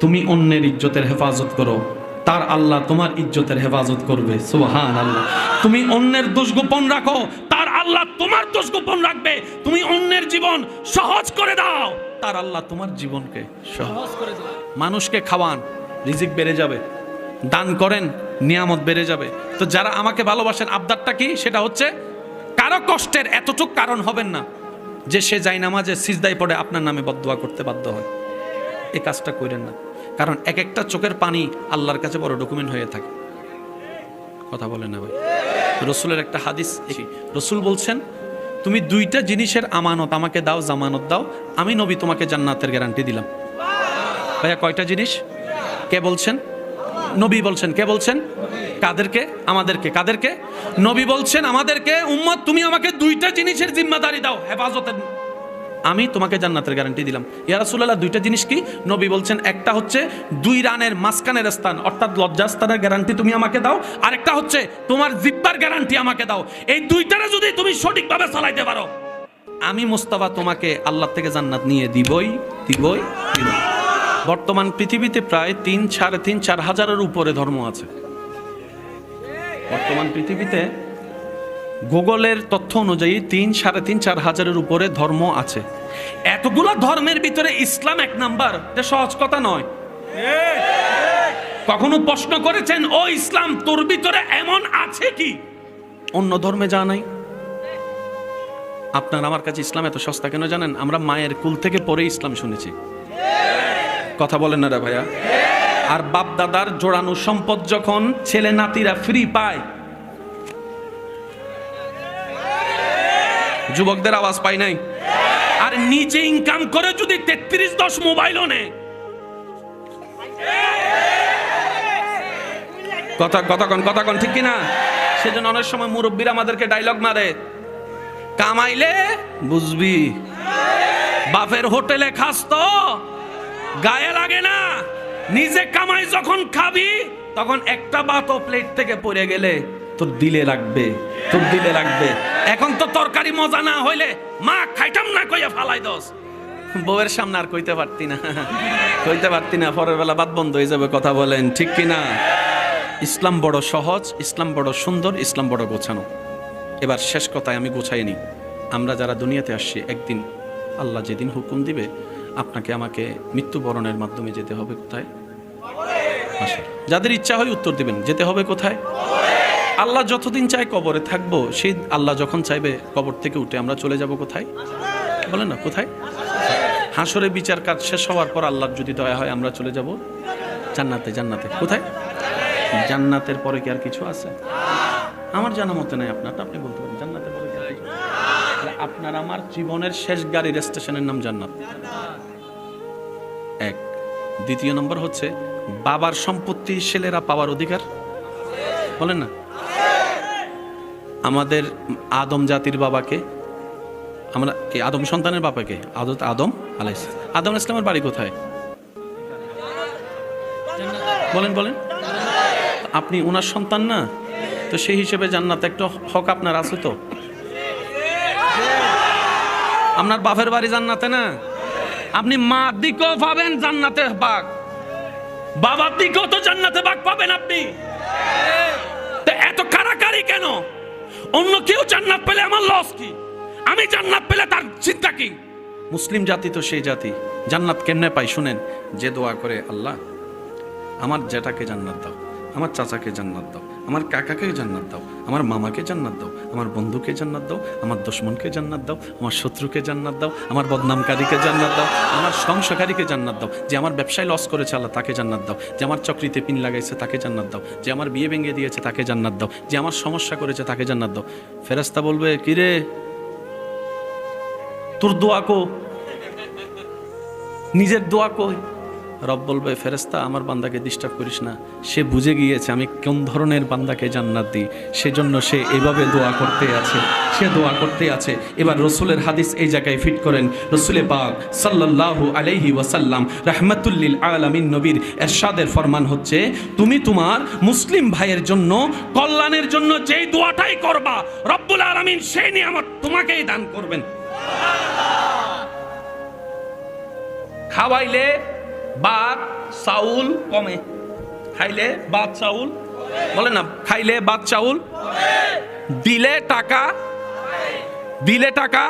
তুমি অন্যের ইজ্জতের হেফাজত করো, তার আল্লাহ তোমার ইজ্জতের হেফাজত করবে। সুবহানাল্লাহ। তুমি অন্যের দোষ গোপন রাখো, তার আল্লাহ তোমার দোষ গোপন রাখবে। তুমি অন্যের জীবন সহজ করে দাও, তার আল্লাহ তোমার জীবনকে সহজ করে দেবে। মানুষকে খাওয়ান, রিজিক বেড়ে যাবে। দান করেন, নিয়ামত বেড়ে যাবে। তো যারা আমাকে ভালোবাসেন, আবদারটা কি? সেটা হচ্ছে কারো কষ্টের এতটুক কারণ হবেন না যে সে যায় নামাজে সিজদায় পড়ে আপনার নামে বদদুয়া করতে বাধ্য হয়। এই কাজটা করেন না, কারণ এক একটা চোখের পানি আল্লাহর কাছে বড় ডকুমেন্ট হয়ে থাকে। কথা বলেন না ভাই? রসুলের একটা হাদিস, রসুল বলছেন, তুমি দুইটা জিনিসের আমানত আমাকে দাও, জামানত দাও, আমি নবী তোমাকে জান্নাতের গ্যারান্টি দিলাম। ভাইয়া কয়টা জিনিস? কে বলছেন? নবী বলছেন। কে বলছেন? কাদেরকে? আমাদেরকে। কাদেরকে? নবী বলছেন আমাদেরকে, উম্মত তুমি আমাকে দুইটা জিনিসের জিম্মাদারি দাও, হেফাজতের, আমি তোমাকে জান্নাতের গ্যারান্টি দিলাম। ইয়া রাসূলুল্লাহ, দুইটা জিনিস কি? নবী বলছেন, একটা হচ্ছে দুই রানের মাঝখানের স্থান, অর্থাৎ লজ্জাস্থানের গ্যারান্টি তুমি আমাকে দাও, আরেকটা হচ্ছে তোমার জিব্বার গ্যারান্টি আমাকে দাও। এই দুইটারে যদি তুমি সঠিকভাবে চালাইতে পারো, আমি মুস্তাফা তোমাকে আল্লাহ থেকে জান্নাত নিয়ে দিবই। বর্তমান পৃথিবীতে প্রায় 3-4.5 হাজারের উপরে ধর্ম আছে। বর্তমান পৃথিবীতে গুগলের তথ্য অনুযায়ী 3-4.5 হাজারের উপরে ধর্ম আছে। এতগুলো ধর্মের ভিতরে ইসলাম এক নাম্বার, এটা সহজ কথা নয়। কখনো প্রশ্ন করেছেন, ও ইসলাম, তোর ভিতরে এমন আছে কি অন্য ধর্মে যা নাই? আপনার আমার কাছে ইসলাম এত সস্তা কেন জানেন? আমরা মায়ের কুল থেকে পরে ইসলাম শুনেছি। কথা বলেন না রে ভাইয়া? আর বাপ দাদার জোড়ানো সম্পদ যখন ছেলে নাতিরা ফ্রি পায়, যুবকদের আওয়াজ পাই নাই? আর নিজে ইনকাম করে যদি 33-10 মোবাইলও নেয়, কথা ঠিক কিনা? সেজন্য অনেক সময় মুরব্বীরা আমাদেরকে ডায়লগ মারে, কামাইলে বুঝবি, বাপের হোটেলে খাস তো গায়ে লাগে না, নিজে কামাই যখন খাবি তখন একটা ভাতও প্লেট থেকে পড়ে গেলে তোর দিলে লাগবে, তোর দিলে লাগবে। এখন তো তরকারি মজা না হইলে মা খাইতাম না কইয়া ফালাই দোস, বউয়ের সামনে আর কইতে পারতি না, পরের বেলা বাদ বন্ধ হয়ে যাবে। কথা বলেন ঠিক কিনা? ইসলাম বড় সহজ, ইসলাম বড় সুন্দর, ইসলাম বড় গোছানো। এবার শেষ কথায় আমি গোছাই নি। আমরা যারা দুনিয়াতে আসছি, একদিন আল্লাহ যেদিন হুকুম দিবে আপনাকে আমাকে মৃত্যুবরণের মাধ্যমে যেতে হবে কোথায়? যাদের ইচ্ছা হয় উত্তর দিবেন, যেতে হবে কোথায়? আল্লাহ যতদিন চায় কবরে থাকবো, সেই আল্লাহ যখন চাইবে কবর থেকে উঠে আমরা চলে যাব কোথায়? বলেন না, কোথায়? হাসরে বিচার কাজ শেষ হওয়ার পর আল্লাহর যদি দয়া হয় আমরা চলে যাব জান্নাতে। জান্নাতে কোথায়? জান্নাতের পরে কি আর কিছু আছে? আমার জানা মতে নাই, আপনারটা আপনি বলতে পারেন। জান্নাতের পরে কি আর কিছু? আপনার আমার জীবনের শেষ গাড়ির স্টেশনের নাম জান্নাত। এক। দ্বিতীয় নম্বর হচ্ছে, বাবার সম্পত্তি ছেলেরা পাওয়ার অধিকার। বলেন না? আমাদের আদম জাতির বাবাকে, আমরা এই আদম সন্তানের বাবাকে, আদম আলাইহিস সালাম। আদম ইসলামের বাড়ি কোথায়? বলেন। আপনি ওনার সন্তান না, তো সেই হিসেবে জান্নাত একটা হক আপনার আছে। তো আপনার বাপের বাড়ি জান্নাতে না, আপনি মা দিকেও পাবেন জান্নাতে ভাগ, বাবার দিকেও তো জান্নাতে ভাগ পাবেন আপনি। এত কারাকারি কেন? অন্য কেউ জান্নাত পেলে আমার লস কি? আমি জান্নাত পেলে তার চিন্তা কি? মুসলিম জাতি তো সেই জাতি, জান্নাত কেমনে পাই শুনেন? যে দোয়া করে, আল্লাহ আমার জেঠাকে জান্নাত দাও, আমার চাচাকে জান্নাত দাও, আমার কাকাকে জান্নাত দাও, আমার মামাকে জান্নাত দাও, আমার বন্ধুকে জান্নাত দাও, আমার দুশমনকে জান্নাত দাও, আমার শত্রুকে জান্নাত দাও, আমার বদনামকারীকে জান্নাত দাও, আমার সংশয়কারীকে জান্নাত দাও, যে আমার ব্যবসায় লস করেছে আল্লাহ তাকে জান্নাত দাও, যে আমার চাকরিতে পিন লাগাইছে তাকে জান্নাত দাও, যে আমার বিয়ে ভেঙে দিয়েছে তাকে জান্নাত দাও, যে আমার সমস্যা করেছে তাকে জান্নাত দাও। ফেরেশতা বলবে, কিরে তোর দোয়া কো? নিজের দোয়া কই? রব বলবে, ফেরেশতা আমার বান্দাকে ডিস্টার্ব করিস না, সে বুঝে গিয়েছে আমি কোন ধরনের বান্দাকে জান্নাত দিই, সেজন্য সে এভাবে দোয়া করতে আছে। এবার রসুলের হাদিস এই জায়গায় ফিট করেন। রসুলে পাক সাল্লাল্লাহু আলাইহি ওয়াসাল্লাম রাহমাতুল লিল আলামিন নবীর ইরশাদের ফরমান হচ্ছে, তুমি তোমার মুসলিম ভাইয়ের জন্য কল্যাণের জন্য যেই দোয়াটাই করবা, রব্বুল আলামিন সেই নিয়ামত তোমাকেই দান করবেন। খাওয়াইলে ভাত চাউল কমে, খাইলে ভাত চাউল, বলে না খাইলে ভাত চাউল, দিলে টাকা, দিলে টাকা,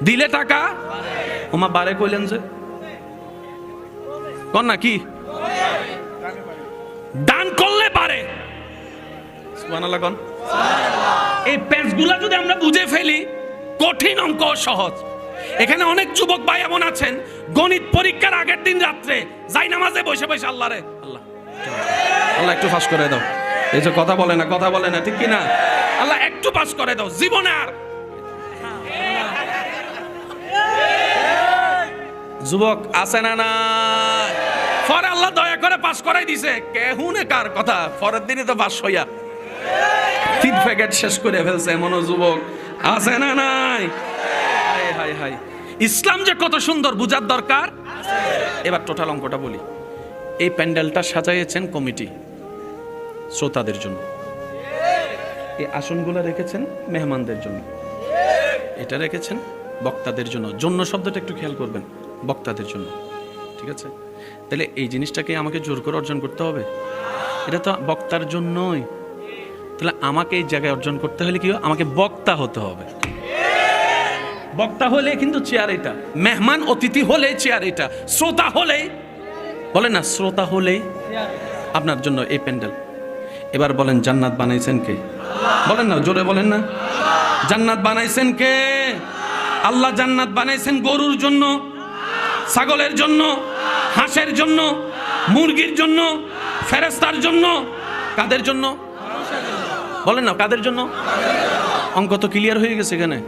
দিলে টাকা, ওমা বারে কইলেন যে কন না কি দান করলে পারে, সুবহানাল্লাহ কোন। এই পেজগুলা যদি আমরা বুঝে ফেলি, কঠিন অঙ্ক সহজ। এখানে অনেক যুবক ভাই এমন আছেন, গণিত পরীক্ষার আগের দিন রাত্রে যাই নামাজে বসে বসে আল্লাহ রে আল্লাহ, আল্লাহ একটু পাস করে দাও, এই যে কথা বলে না, কথা বলে না, ঠিক কি না? আল্লাহ একটু পাস করে দাও, জীবনে আর। যুবক আছে না না, পরে আল্লাহ দয়া করে পাস করাই দিছে, কেহুনে কার কথা, পরের দিনই তো পাস হইয়া 3 প্যাকেট শেষ করে ফেলছে, এমনও যুবক আছে না নাই? হায় হায় হায়, ইসলাম যে কত সুন্দর বুঝার দরকার। এবার টোটাল অঙ্কটা বলি। এই প্যান্ডেলটা সাজাইয়েছেন কমিটি শ্রোতাদের জন্য, এই আসনগুলো রেখেছেন মেহমানদের জন্য, এটা রেখেছেন বক্তাদের জন্য। জন্য শব্দটা একটু খেয়াল করবেন, বক্তাদের জন্য, ঠিক আছে? তাহলে এই জিনিসটাকে আমাকে জোর করে অর্জন করতে হবে? এটা তো বক্তার জন্যই। তাহলে আমাকে এই জায়গায় অর্জন করতে হলে কি, আমাকে বক্তা হতে হবে। বক্তা হলে কিন্তু চেয়ার এটা, মেহমান অতিথি হলে চেয়ার এটা, শ্রোতা হলে, বলেন না শ্রোতা হলেই আপনার জন্য এই প্যান্ডেল। এবার বলেন জান্নাত বানাইছেন কে? বলেন না, জোরে বলেন না। জান্নাত বানাইছেন কে? আল্লাহ জান্নাত বানাইছেন গরুর জন্য, ছাগলের জন্য, হাঁসের জন্য, মুরগির জন্য, ফেরেশতার জন্য। কাদের জন্য? বলেন না কাদের জন্য? অঙ্ক তো ক্লিয়ার হয়ে গেছে এখানে।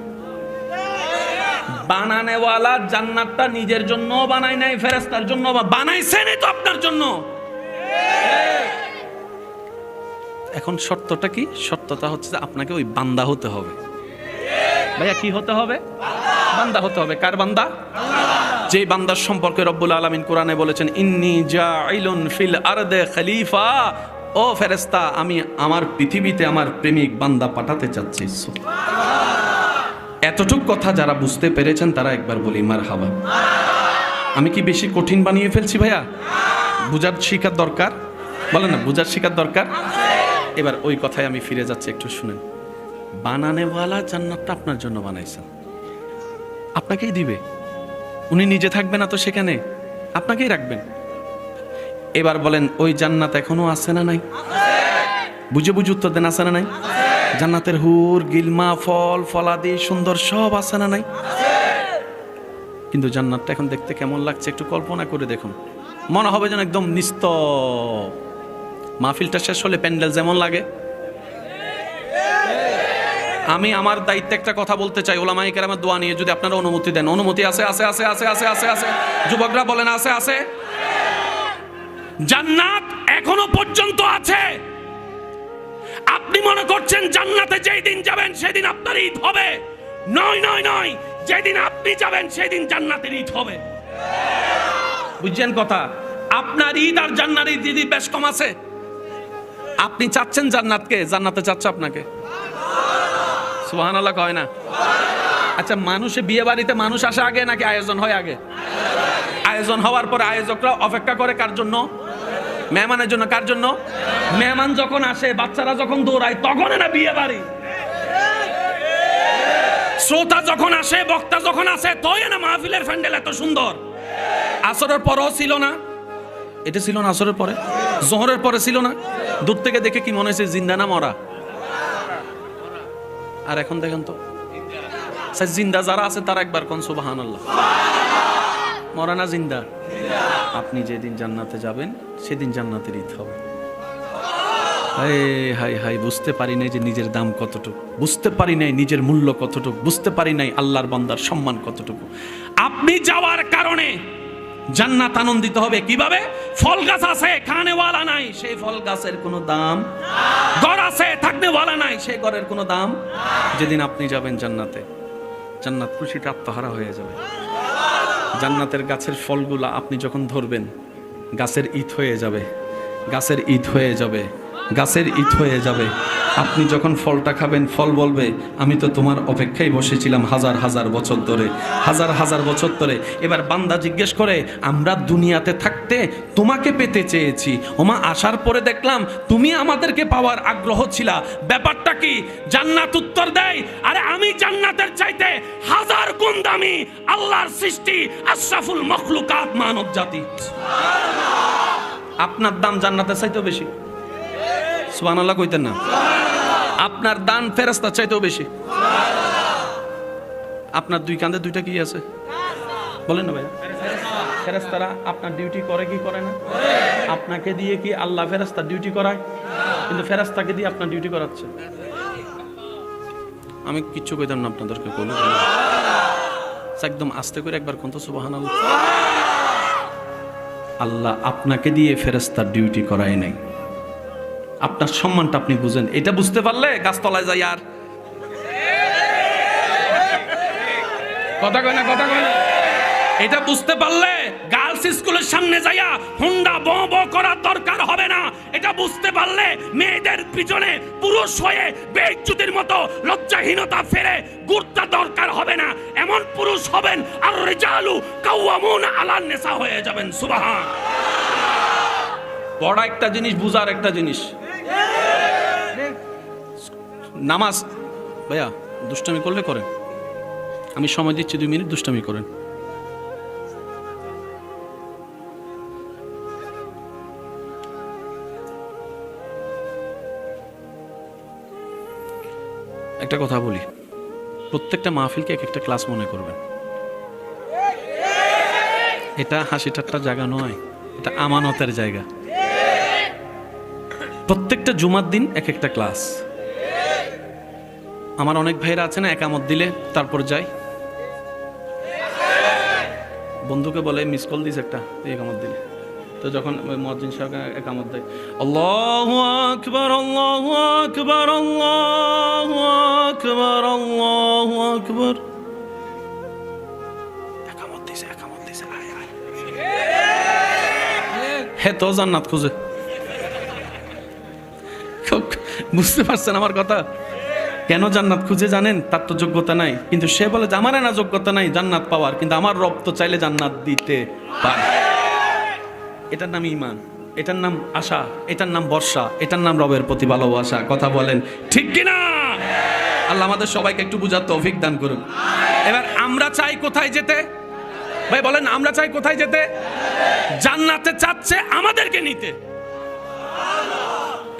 বানানেওয়ালা জান্নাতটা নিজের জন্য বানায় নাই, ফেরেশতার জন্য বানাইছেনই তো আপনার জন্য। এখন শর্তটা কি? শর্তটা হচ্ছে যে আপনাকে ওই বান্দা হতে হবে। ভাইয়া কি হতে হবে? বান্দা হতে হবে। কার বান্দা? যে বান্দার সম্পর্কে রব্বুল আলামিন কোরআনে বলেছেন ইন্নী জাইলুন ফিল আরদে খলিফা, ও ফেরেশতা আমি আমার পৃথিবীতে আমার প্রেমিক বান্দা পাঠাতে চাচ্ছি। এতটুক কথা যারা বুঝতে পেরেছেন তারা একবার বলি মারহাবা। আমি কি বেশি কঠিন বানিয়ে ফেলছি ভাইয়া? বুঝার শিখার দরকার, বলেন না বুঝার শিখার দরকার। এবার ওই কথায় আমি ফিরে যাচ্ছি, একটু শুনেন। বানানেওয়ালা জান্নাতটা আপনার জন্য বানাইছেন, আপনাকেই দিবে। উনি নিজে থাকবে না তো সেখানে, আপনাকেই রাখবেন। এবার বলেন ওই জান্নাত এখনো আছে না নাই? বুঝে বুঝে উত্তর দেন, আছে না নাই? জান্নাতের হুর গিলমা ফল ফলাদি সুন্দর সব আছে না নাই? কিন্তু জান্নাতটা এখন দেখতে কেমন লাগছে একটু কল্পনা করে দেখুন। মনে হবে যেন একদম নিস্তব। মাহফিলটা শেষ হলে প্যান্ডেল যেমন লাগে। আমি আমার দায়িত্বে একটা কথা বলতে চাই, ওলামায়ে কেরামের দোয়া নিয়ে, যদি আপনারা অনুমতি দেন। অনুমতি আছে? আছে আছে আছে আছে আছে আছে। যুবকরা বলেন আছে আছে। জান্নাত এখনো পর্যন্ত আছে। আপনি মনে করছেন জান্নাতে যেই দিন যাবেন সেদিন আপনার ঈদ হবে? নয় নয় নয়, যেদিন আপনি যাবেন সেদিন জান্নাতের ঈদ হবে। বুঝছেন কথা? আপনার ঈদ আর জান্নাতের ঈদ বেশ কম আছে। আপনি চাচ্ছেন জান্নাতকে, জান্নাতে চাচ্ছে আপনাকে। সুবহানাল্লাহ কয় না? আচ্ছা, মানুষে বিয়ে বাড়িতে মানুষ আসে আগে নাকি আয়োজন হয় আগে? আয়োজন হওয়ার পরে আয়োজকরা অপেক্ষা করে কার জন্য? মেহমানের জন্য। কার জন্য? মেহমান যখন আসে, বাচ্চারা যখন দৌড়ায়, তখন না বিয়ে বাড়ি। শ্রোতা যখন আসে, বক্তা যখন আসে, তই না মাহফিলের প্যান্ডেল এত সুন্দর। আসরের পরেও ছিল না? এটা ছিল না আসরের পরে? জোহরের পরে ছিল না? দূর থেকে দেখে কি মনে হয়েছে জিন্দা না মরা? আর এখন দেখেন তো জিন্দা যারা আছে তারা একবার কোন সুবহানাল্লাহ। মরা না জিন্দা? আপনি যেদিন জান্নাতে যাবেন সেদিন জান্নাতের ঈদ হবে। হায় হায় হায়, বুঝতে পারি নাই যে নিজের দাম কতটুকু, বুঝতে পারি নাই নিজের মূল্য কতটুকু, বুঝতে পারি নাই আল্লাহর বান্দার সম্মান কতটুকু। আপনি যাওয়ার কারণে জান্নাত আনন্দিত হবে। কিভাবে? ফল গাছ আছে, খানেওয়ালা নাই, সেই ফল গাছের কোনো দাম। ঘর আছে, থাকনেওয়ালা নাই, সেই ঘরের কোনো দাম। যেদিন আপনি যাবেন জান্নাতে, জান্নাত খুশিতে আত্মহারা হয়ে যাবে। জান্নাতের গাছের ফলগুলা আপনি যখন ধরবেন, গাছের ঈদ হয়ে যাবে, গাছের ঈদ হয়ে যাবে। গাছের ইট হয়ে যাবে। আপনি যখন ফলটা খাবেন, ফল বলবে আমি তো তোমার অপেক্ষায় বসেছিলাম হাজার হাজার বছর ধরে, হাজার হাজার বছর ধরে। এবার বান্দা জিজ্ঞেস করে, আমরা দুনিয়াতে থাকতে তোমাকে পেতে চেয়েছি, ওমা আসার পরে দেখলাম তুমি আমাদেরকে পাওয়ার আগ্রহ ছিলা, ব্যাপারটা কি? জান্নাত উত্তর দেয়, আরে আমি জান্নাতের চাইতে হাজার গুণ দামি আল্লাহর সৃষ্টি আশরাফুল মখলুকাত মানব জাতি। আপনার দাম জান্নাতের চাইতেও বেশি। সুবহানাল্লাহ কইতেন না? আপনার দান ফেরেশতার চাইতেও বেশি। আপনার দুই কাঁধে দুইটা কি আছে বলেন না ভাইয়া? ফেরেশতারা আপনার ডিউটি করে কি করে না? আপনাকে দিয়ে কি আল্লাহ ফেরেশতার ডিউটি করায়? কিন্তু ফেরেশতাকে দিয়ে আপনার ডিউটি করাচ্ছে। আমি কিচ্ছু কইতাম না আপনাদেরকে, বলি একদম আস্তে করে একবার কোন তো সুবহানাল্লাহ। আল্লাহ আপনাকে দিয়ে ফেরেশতার ডিউটি করায় নাই। আপনার সম্মানটা আপনি বুঝেন, এটা বুঝতে পারলে গাছতলায় যাই আর কথা কয় না, কথা কয় না। এটা বুঝতে পারলে গার্লস স্কুলের সামনে যাইয়া হুন্ডা ব ব করার দরকার হবে না। এটা বুঝতে পারলে মেয়েদের পিছনে পুরুষ হয়ে বেইজ্জতির মতো লজ্জাহীনতা ফেলে ঘুরতে দরকার হবে না। এমন পুরুষ হবেন আর রিজালু কাওয়ামুন আলান নিসা হয়ে যাবেন। সুবহান। বড় একটা জিনিস বুঝার একটা জিনিস। নামাজ ভাইয়া দুষ্টামি করলে করেন, আমি সময় দিচ্ছি 2 মিনিট, দুষ্টামি করেন। একটা কথা বলি, প্রত্যেকটা মাহফিলকে এক একটা ক্লাস মনে করবেন। এটা হাসি ঠাট্টার জায়গা নয়, এটা আমানতের জায়গা। প্রত্যেকটা জুমার দিন এক একটা ক্লাস। আমার অনেক ভাইরা আছে না, একামত দিলে তারপর যাই, বন্ধুকে বলে মিস কল দিস একটা একামত দিলে, তো যখন মুয়াজ্জিন সাহেব একামত দেয়, আল্লাহু আকবার আল্লাহু আকবার আল্লাহু আকবার আল্লাহু আকবার, একামত দিছে আয় আয়, হে তো জান্নাত খুঁজে। বুঝতে পারছেন আমার কথা? কেন জান্নাত খুঁজে জানেন? তার তো যোগ্যতা নাই, কিন্তু সে বলে যে আমার না যোগ্যতা নাই জান্নাত পাওয়ার, কিন্তু আমার রব তো চাইলে জান্নাত দিতে পারে। এটার নাম ঈমান, এটার নাম আশা, এটার নাম ভরসা, এটার নাম রবের প্রতি ভালোবাসা। কথা বলেন ঠিক কিনা? আল্লাহ আমাদের সবাইকে একটু বুঝার তৌফিক দান করুন। এবার আমরা চাই কোথায় যেতে? ভাই বলেন, আমরা চাই কোথায় যেতে? জান্নাতে চাচ্ছে আমাদেরকে নিতে।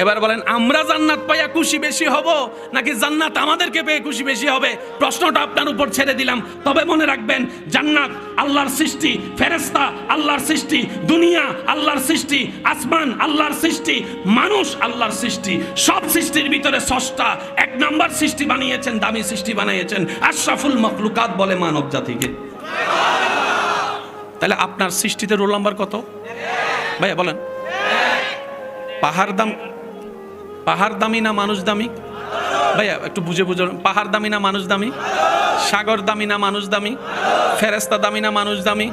এবার বলেন, আমরা জান্নাত পাইয়া খুশি বেশি হব নাকি জান্নাত আমাদেরকে পেয়ে খুশি বেশি হবে? প্রশ্নটা আপনার উপর ছেড়ে দিলাম। তবে মনে রাখবেন, জান্নাত আল্লাহর সৃষ্টি, ফেরেশতা আল্লাহর সৃষ্টি, দুনিয়া আল্লাহর সৃষ্টি, আসমান আল্লাহর সৃষ্টি, মানুষ আল্লাহর সৃষ্টি। সব সৃষ্টির ভিতরে স্রষ্টা 1 নাম্বার সৃষ্টি বানিয়েছেন, দামি সৃষ্টি বানিয়েছেন আশরাফুল মখলুকাত বলে মানব জাতিকে। তাহলে আপনার সৃষ্টিতে রোল নাম্বার কত ভাইয়া বলেন? পাহাড় দামি না মানুষ দামি? ভাইয়া একটু বুঝে বুঝে, পাহাড় দামি না মানুষ দামি? সাগর দামি না মানুষ দামি? ফেরেশতা দামি না মানুষ দামি?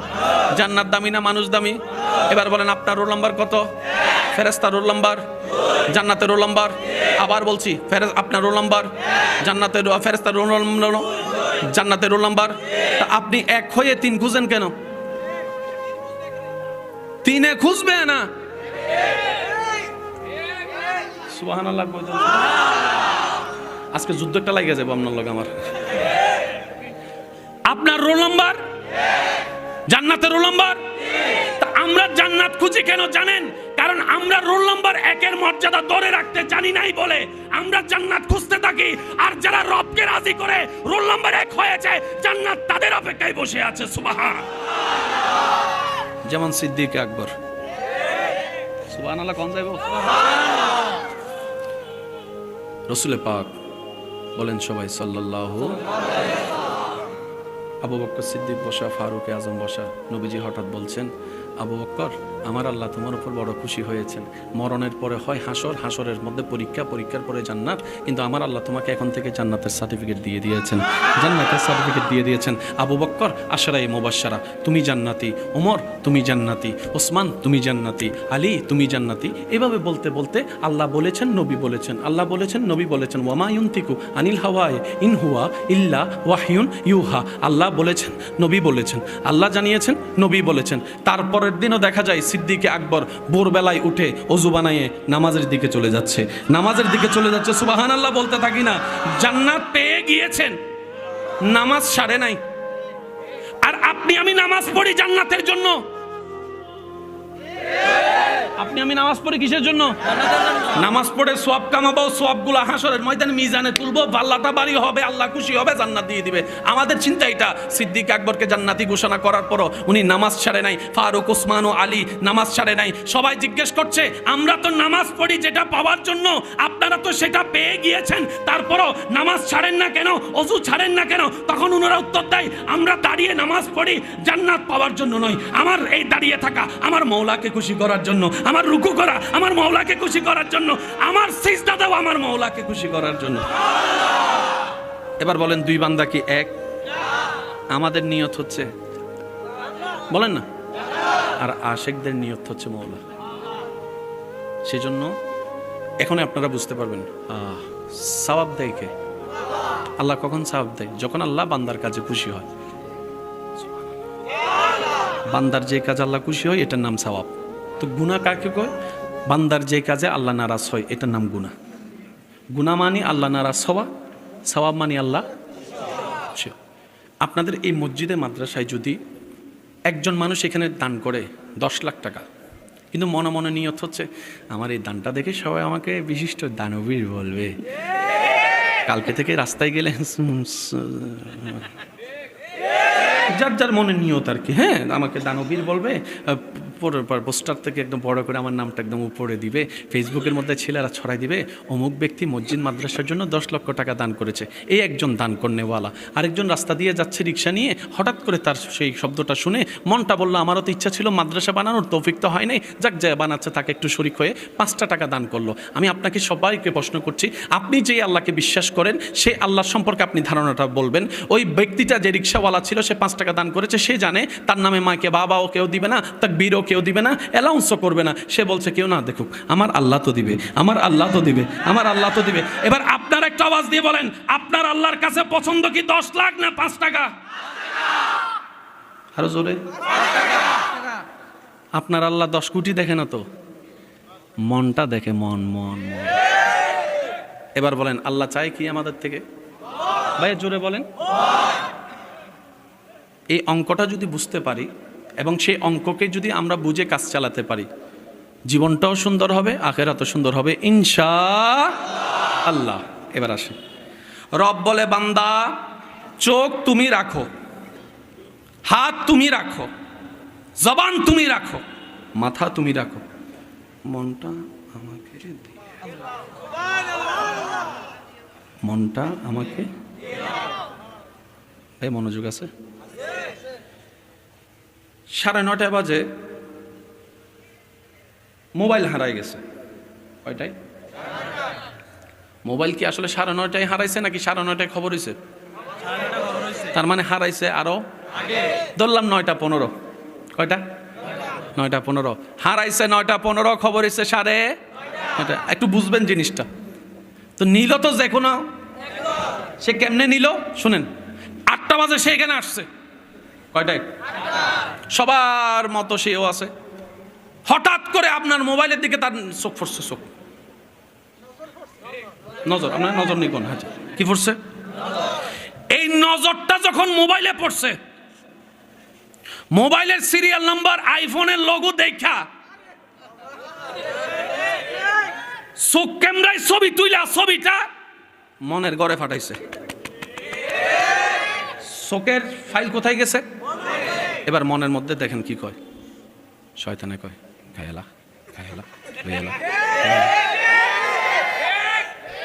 জান্নাত দামি না মানুষ দামি? এবার বলেন আপনার রোল নাম্বার কত? ফেরেশতার রোল নাম্বার, জান্নাতের রোল নাম্বার। আবার বলছি, আপনার রোল নাম্বার, জান্নাতের ফেরেশতার রোল নাম্বার, জান্নাতের রোল নাম্বার। তা আপনি 1 হয়ে 3 খুঁজেন কেন? 3-এ খুঁজবে না। সুবহানাল্লাহ। আজকে যুদ্ধ একটা লাগে যাবে আপনার লগে আমার। আপনার রোল নাম্বার, জান্নাতের রোল নাম্বার। তা আমরা জান্নাত খুঁজি কেন জানেন? কারণ আমরা রোল নাম্বার 1-এর মর্যাদা ধরে রাখতে জানি নাই বলে আমরা জান্নাত খুঁজতে থাকি। আর যারা রবকে রাজি করে রোল নাম্বার 1 হয়েছে, জান্নাত তাদের অপেক্ষায় বসে আছে। সুবহান। যেমন সিদ্দিক আকবর। সুবহানাল্লাহ। কোন যাইব? রসুল পাক বলেন সবাই সাল্লাল্লাহু। আবু বকর সিদ্দিক বসা, ফারুক আজম বসা। নবীজি হঠাৎ বলছেন, আবু বকর, আমার আল্লাহ তোমার উপর বড় খুশি হয়েছেন। মরণের পরে হয় হাসর, হাসরের মধ্যে পরীক্ষা, পরীক্ষার পরে জান্নাত, কিন্তু আমার আল্লাহ তোমাকে এখন থেকে জান্নাতের সার্টিফিকেট দিয়ে দিয়েছেন, জান্নাতের সার্টিফিকেট দিয়ে দিয়েছেন। আবু বকর আশরায়ে মুবাশশারা, তুমি জান্নাতি। ওমর তুমি জান্নাতি। ওসমান তুমি জান্নাতি। আলী তুমি জান্নাতি। এভাবে বলতে বলতে আল্লাহ বলেছেন, নবী বলেছেন, আল্লাহ বলেছেন, নবী বলেছেন, ওয়ামা ইউনতিকু আনিল হাওয়ায়ে ইন হুয়া ইল্লা ওয়াহিয়ুন ইউহা। আল্লাহ বলেছেন, নবী বলেছেন, আল্লাহ জানিয়েছেন, নবী বলেছেন। তারপরের দিনও দেখা যায় সিদ্দিকে আকবর ভোরবেলায় উঠে অজু বানায়ে নামাজের দিকে চলে যাচ্ছে, নামাজের দিকে চলে যাচ্ছে। সুবহানাল্লাহ বলতে থাকি না? জান্নাত পেয়ে গিয়েছেন, নামাজ সারে নাই। আর আপনি আমি নামাজ পড়ি জান্নাতের জন্য। আপনি আমি নামাজ পড়ি কিসের জন্য? নামাজ পড়ে সওয়াব কামাবো, সওয়াবগুলো হাসরের ময়দানে মিজানে তুলবো, পাল্লাটা ভারী হবে, আল্লাহ খুশি হবে, জান্নাত দিয়ে দিবে। আমাদের চিন্তা এটা। সিদ্দিক আকবরকে জান্নাতি ঘোষণা করার পরও উনি নামাজ ছাড়ে নাই। ফারুক, ওসমান ও আলী নামাজ ছাড়ে নাই। সবাই জিজ্ঞেস করছে, আমরা তো নামাজ পড়ি যেটা পাওয়ার জন্য, আপনারা তো সেটা পেয়ে গিয়েছেন, তারপরও নামাজ ছাড়েন না কেন, অজু ছাড়েন না কেন? তখন ওনারা উত্তর দেয়, আমরা দাঁড়িয়ে নামাজ পড়ি জান্নাত পাওয়ার জন্য নয়, আমার এই দাঁড়িয়ে থাকা আমার মওলাকে খুশি করার জন্য, আমার রুকু করা আমার মওলাকে খুশি করার জন্য, আমার সিজদা দেওয়া আমার মওলাকে খুশি করার জন্য। এবার বলেন, দুই বান্দা কি এক? আমাদের নিয়ত হচ্ছে, বলেন না, আর আশিকদের নিয়ত হচ্ছে মওলা। সেজন্য এখন আপনারা বুঝতে পারবেন সওয়াব দেয় কে? আল্লাহ কখন সওয়াব দেয়? যখন আল্লাহ বান্দার কাজে খুশি হয়। বান্দার যে কাজে আল্লাহ খুশি হয় এটার নাম সওয়াব। তো গুনাহ কাকে কয়? বান্দার যে কাজে আল্লাহ নারাজ হয় এটার নাম গুনাহ। গুনাহ মানে আল্লাহ নারাজ হওয়া, সওয়াব মানে আল্লাহ। আপনাদের এই মসজিদে মাদ্রাসায় যদি একজন মানুষ এখানে দান করে 10 লাখ টাকা, কিন্তু মনে মনে নিয়ত হচ্ছে, আমার এই দানটা দেখে সবাই আমাকে বিশিষ্ট দানবীর বলবে, কালকে থেকে রাস্তায় গেলে যার যার মনে নিয়ত আর কি, হ্যাঁ আমাকে দানবীর বলবে, পোস্টার থেকে একদম বড় করে আমার নামটা একদম উপরে দিবে, ফেসবুকের মধ্যে ছেলেরা ছড়াই দিবে, অমুক ব্যক্তি মসজিদ মাদ্রাসার জন্য 10 লক্ষ টাকা দান করেছে। এই একজন দান করনেওয়ালা। আরেকজন রাস্তা দিয়ে যাচ্ছে রিক্সা নিয়ে, হঠাৎ করে তার সেই শব্দটা শুনে মনটা বললো, আমারও তো ইচ্ছা ছিল মাদ্রাসা বানানোর, তৌফিক তো হয় নাই, যাক যায় বানাচ্ছে, তাকে একটু শরিক হয়ে 5টা টাকা দান করলো। আমি আপনাকে সবাইকে প্রশ্ন করছি, আপনি যে আল্লাহকে বিশ্বাস করেন সেই আল্লাহ সম্পর্কে আপনি ধারণাটা বলবেন। ওই ব্যক্তিটা যে রিক্সাওয়ালা ছিল, সে 5 টাকা দান করেছে, সে জানে তার নামে মাকে বাবাও কেউ দিবে না, তাকবীরও কেউ দিবে না, অ্যালাউন্সও করবে না। সে বলছে কেউ না দেখুক, আমার আল্লাহ তো দিবে, আমার আল্লাহ তো দিবে, আমার আল্লাহ তো দিবে। এবার আপনার একটা আওয়াজ দিয়ে বলেন, আপনার আল্লাহর কাছে পছন্দ কি 10 লাখ না 5 টাকা? আরো জোরে। আপনার আল্লাহ 10 কোটি দেখে না তো, মনটা দেখে, মন মন মন। এবার বলেন, আল্লাহ চায় কি আমাদের থেকে? ভাই জোরে বলেন। এই অঙ্কটা যদি বুঝতে পারি এবং সেই অঙ্ককে যদি আমরা বুঝে কাজ চালাতে পারি, জীবনটাও সুন্দর হবে, আখিরাতও সুন্দর হবে ইনশাআল্লাহ। এবার আসে, রব বলে, বান্দা চোখ তুমি রাখো, হাত তুমি রাখো, জবান তুমি রাখো, মাথা তুমি রাখো, মনটা আমাকে দিয়ে, মনটা আমাকে। এই মনোযোগ আছে? 9:30 বাজে মোবাইল হারাই গেছে। কয়টায়? মোবাইল কি আসলে 9:30 হারাইছে নাকি 9:30 খবর হয়েছে? তার মানে হারাইছে আরো ধরলাম 9:15। কয়টা? 9:15। হারাইছে 9:15, খবর হয়েছে 9:30। একটু বুঝবেন জিনিসটা। তো নিল তো যে কোনো, সে কেমনে নিল শুনেন। 8টা বাজে সে এখানে আসছে। কয়টায়? সবার মতো সেও আছে। হঠাৎ করে আপনার মোবাইলের দিকে তার চোখ পড়ছে, চোখ নজর, আপনার নজর নেই কোন কি পড়ছে? এই নজরটা যখন মোবাইলে পড়ছে, মোবাইলের সিরিয়াল নাম্বার, আইফোনের লোগো দেখা চোখ ক্যামেরায় ছবি তুইলা ছবিটা মনের ঘরে ফাটাইছে। চোখের ফাইল কোথায় গেছে? এবার মনের মধ্যে দেখেন কি কয়, শয়তানে কয় খায়লা খায়লা খায়লা।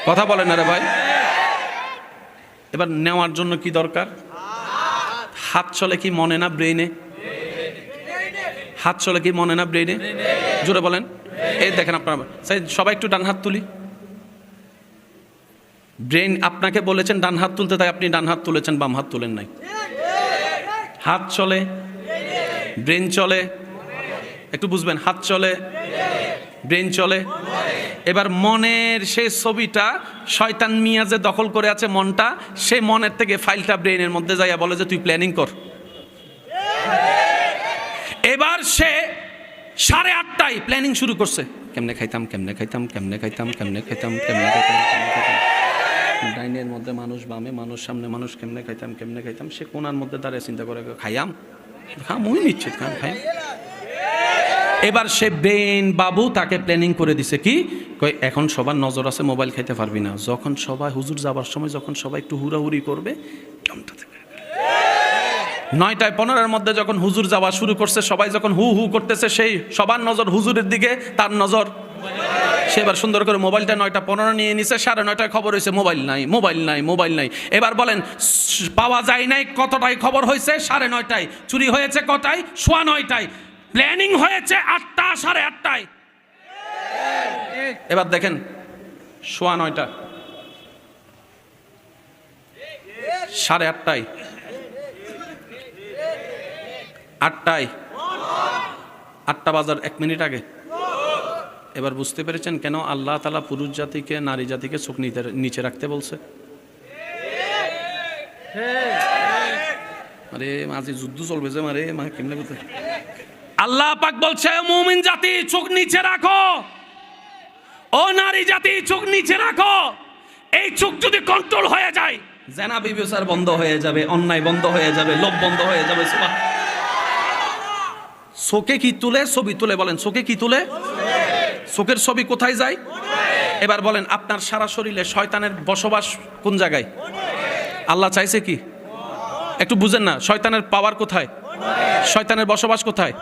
কথা বলেন না রে ভাই। এবার নেওয়ার জন্য কি দরকার? হাত চলে কি মনে না ব্রেইনে? হাত চলে কি মনে না ব্রেনে? জোরে বলেন। এই দেখেন আপনার সবাই একটু ডান হাত তুলি। ব্রেন আপনাকে বলেছেন ডান হাত তুলতে, তাই আপনি ডান হাত তুলেছেন, বাম হাত তুলেন নাই। হাত চলে, ব্রেন চলে, একটু বুঝবেন, হাত চলে, ব্রেন চলে। এবার মনের সেই ছবিটা শয়তান মিয়া যে দখল করে আছে মনটা, সেই মনের থেকে ফাইলটা ব্রেনের মধ্যে যাইয়া বলে যে তুই প্ল্যানিং কর। এবার সে 8:30টায় প্ল্যানিং শুরু করছে, কেমনে খাইতাম, কেমনে খাইতাম, কেমনে খাইতাম, কেমনে খাইতাম, কেমনে খাইতাম, কেমনে খাইতাম, ডাইনের মধ্যে মানুষ, বামে মানুষ, সামনে মানুষ, কেমনে খাইতাম, কেমনে খাইতাম। সে কোনার মধ্যে দাঁড়িয়ে চিন্তা করে খাইয়াম, মুই নিশ্চিত খাম, খাইয়াম। এবার সে ব্রেন বাবু তাকে প্ল্যানিং করে দিছে কি, কই এখন সবার নজর আছে, মোবাইল খাইতে পারবি না। যখন সবাই হুজুর যাবার সময় যখন সবাই একটু হুড়াহুড়ি করবে, 9:15 মধ্যে যখন হুজুর যাওয়া শুরু করছে, সবাই যখন হু হু করতেছে, সেই সবার নজর হুজুরের দিকে, তার নজর। সে এবার সুন্দর করে মোবাইলটা 9:15 নিয়ে নিছে, 9:30টায় খবর হয়েছে মোবাইল নাই, মোবাইল নাই, মোবাইল নাই। এবার বলেন পাওয়া যায় নাই কতটায় খবর হয়েছে? 9:30টায়। চুরি হয়েছে কটায়? 9:15টায়। প্ল্যানিং হয়েছে 8টা, 8:30টায়। এবার দেখেন 9:15, 8:30টায়, 8টায়, 8টা বাজার 1 মিনিট আগে। এবার বুঝতে পেরেছেন কেন আল্লাহ তাআলা পুরুষ জাতিকে নারী জাতিকে চোখ নিচে রাখতে বলছে? আরে মাঝে যুদ্ধ চলবে যে, মারে মা কেমনে বলতে, আল্লাহ পাক বলছে মুমিন জাতি চোখ নিচে রাখো, ও নারী জাতি চোখ নিচে রাখো। এই চোখ যদি কন্ট্রোল হয়ে যায়, জেনা ব্যভিচার বন্ধ হয়ে যাবে, অন্যায় বন্ধ হয়ে যাবে, লোভ বন্ধ হয়ে যাবে। চোখে কি তুলে? ছবি তুলে। বলেন চোখে কি তুলে? চোখের ছবি কোথায় যায়? এবার বলেন আপনার সারা শরীরে শয়তানের বসবাস কোন জায়গায়? আল্লাহ চাইছে কি? একটু বুঝেন না, শয়তানের পাওয়ার কোথায়, শয়তানের বসবাস কোথায়?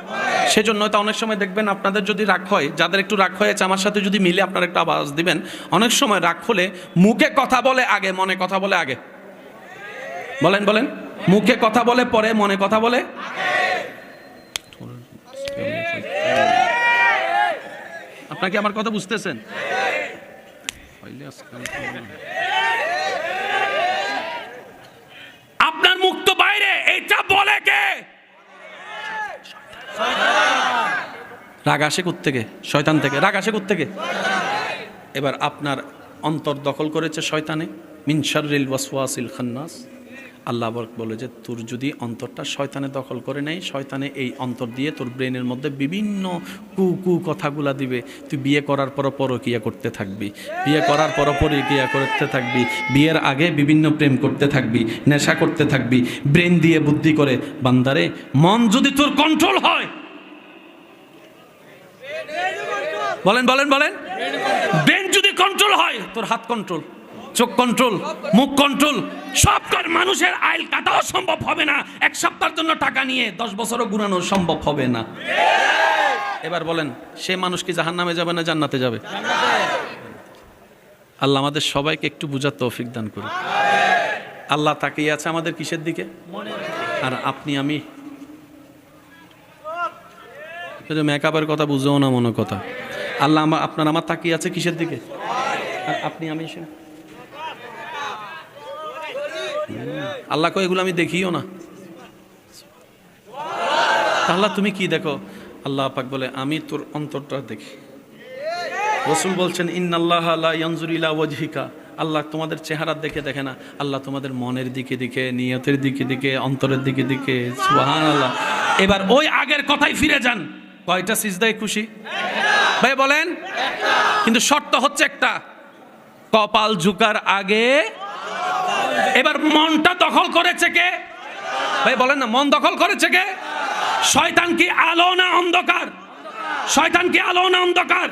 সেজন্য তো অনেক সময় দেখবেন আপনাদের যদি রাগ হয়, যাদের একটু রাগ হয়েছে আমার সাথে যদি মিলে আপনারা একটু আওয়াজ দিবেন। অনেক সময় রাগ হলে মুখে কথা বলে আগে, মনে কথা বলে আগে। বলেন বলেন, মুখে কথা বলে পরে, মনে কথা বলে। আপনারা কি আমার কথা বুঝতেছেন? আপনার মুখ তো বাইরে, এটা বলে কে? রাগ আসে কোত্থেকে? শয়তান থেকে। রাগ আসে কোত্থেকে? এবার আপনার অন্তর দখল করেছে শয়তানে। মিন শাররিল ওয়াসওয়াসিল খান্নাস। আল্লাহ বলে যে তোর যদি অন্তরটা শয়তানে দখল করে নেয়, শয়তানে এই অন্তর দিয়ে তোর ব্রেনের মধ্যে বিভিন্ন কু কথাগুলা দিবে। তুই বিয়ে করার পর পরকিয়া করতে থাকবি, বিয়ে করার পর পরকিয়া করতে থাকবি, বিয়ের আগে বিভিন্ন প্রেম করতে থাকবি, নেশা করতে থাকবি, ব্রেন দিয়ে বুদ্ধি করে। বান্দারে মন যদি তোর কন্ট্রোল হয়, বলেন বলেন বলেন, ব্রেন যদি কন্ট্রোল হয়, তোর হাত কন্ট্রোল, চোখ কন্ট্রোল, মুখ কন্ট্রোল, সব কর। মানুষের আইল কাটাও সম্ভব হবে না, 1 সপ্তাহের জন্য টাকা নিয়ে 10 বছরও গুনানো সম্ভব হবে না। এবার বলেন সে মানুষ কি জাহান্নামে যাবে না জান্নাতে যাবে? আল্লাহ আমাদের সবাইকে একটু বুঝার তৌফিক দান করুন। আল্লাহ তাকিয়ে আছে আমাদের কিসের দিকে? আর আপনি আমি মেকআপের কথা বুঝেও না মনে কথা। আল্লাহ আপনার আমার তাকিয়ে আছে কিসের দিকে? আর আপনি আমি আল্লাহ কয় এগুলো আমি দেখিও না। আল্লাহ তুমি কি দেখো? আল্লাহ পাক বলে আমি তোর অন্তরটা দেখি। রাসূল বলছেন ইন্নাল্লাহা লা ইয়ানজুরু ইলা ওয়াজহিকা, আল্লাহ তোমাদের চেহারা দেখে না, আল্লাহ তোমাদের মনের দিকে দিকে, নিয়তের দিকে দিকে, অন্তরের দিকে দিকে। সুবহানাল্লাহ। এবার ওই আগের কথাই ফিরে যান। কয়টা সিজদায় খুশি ভাই বলেন? কিন্তু শর্ত হচ্ছে একটা, কপাল ঝুকার আগে। এবার মনটা দখল করেছে কে ভাই বলেন না? মন দখল করেছে কে? শয়তান কি আলো না অন্ধকার? শয়তান কি আলো না অন্ধকার?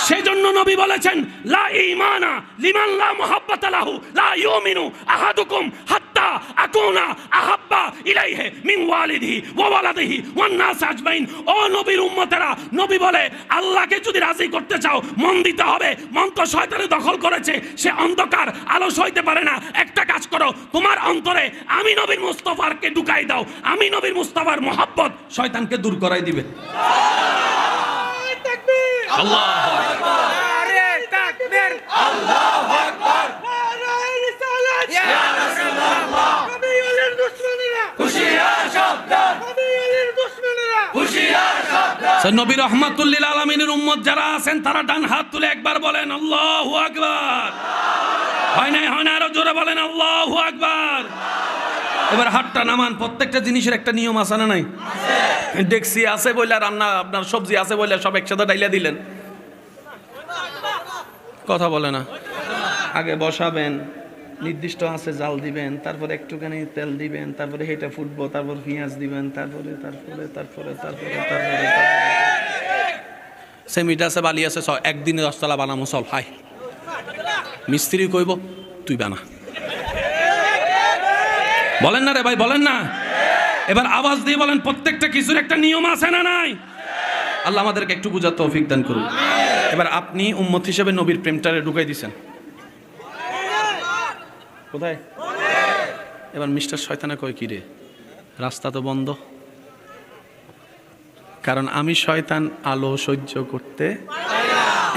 সেজন্য নবী বলেছেন লা ঈমানা লিমান লা মুহাব্বাতা লাহু লা ইউমিনু আহাদুকুম হাত্তা তাকুনা আহাব্বা ইলাইহি মিন ওয়ালিদিহি ওয়া ওয়ালাদিহি ওয়ান নাস আজমাইন। ও নবীর উম্মতেরা, নবী বলে আল্লাহকে যদি রাজি করতে চাও মন দিতে হবে। মন তো শয়তানে দখল করেছে, সে অন্ধকার, আলো সইতে পারে না। একটা কাজ করো, তোমার অন্তরে আমি নবীর মুস্তাফাকে ঢুকাই দাও। আমি নবীর মুস্তাফার মোহাব্বত শয়তানকে দূর করাই দিবে। আল্লাহু আকবার, নারে তাকবীর, আল্লাহু আকবার, নারে রিসালাত, ইয়া রাসূলুল্লাহ। নবীর দুশমনেরা হুশিয়ার সাবধান, নবীর দুশমনেরা হুশিয়ার সাবধান। নবী রাহমাতুল লিল আলামিনের উম্মত যারা আছেন তারা ডান হাত তুলে একবার বলেন আল্লাহু আকবার। হয় না আরো জোরে বলেন আল্লাহু আকবার। এবার হাতটা নামান। প্রত্যেকটা জিনিসের একটা নিয়ম আছে না নাই? ডেক্সি আছে বলে রান্না, আপনার সবজি আছে বলে সব একসাথে ডাইলা দিলেন, কথা বলে না। আগে বসাবেন, নির্দিষ্ট আছে জাল দিবেন, তারপরে একটুখানি তেল দিবেন, তারপরে হেটা ফুটবো, তারপর পেঁয়াজ দিবেন, তারপরে তারপরে তারপরে তারপরে তারপরে সেমিটা আছে, বালি আছে, একদিনে 10 তলা বানামো, চল হাই। মিস্ত্রি কইব তুই বানা, বলেন না রে ভাই, বলেন না। এবার আওয়াজ দিয়ে বলেন প্রত্যেকটা কিছুর একটা নিয়ম আছে না নাই? আল্লাহ আমাদেরকে একটু বুঝার তৌফিক দান করুন। এবার আপনি উম্মত হিসেবে নবীর প্রেমটারে ঢুকাই দিছেন কোথায়? এবার মিস্টার শয়তানা কয় কি রে, রাস্তা তো বন্ধ, কারণ আমি শয়তান আলো সহ্য করতে।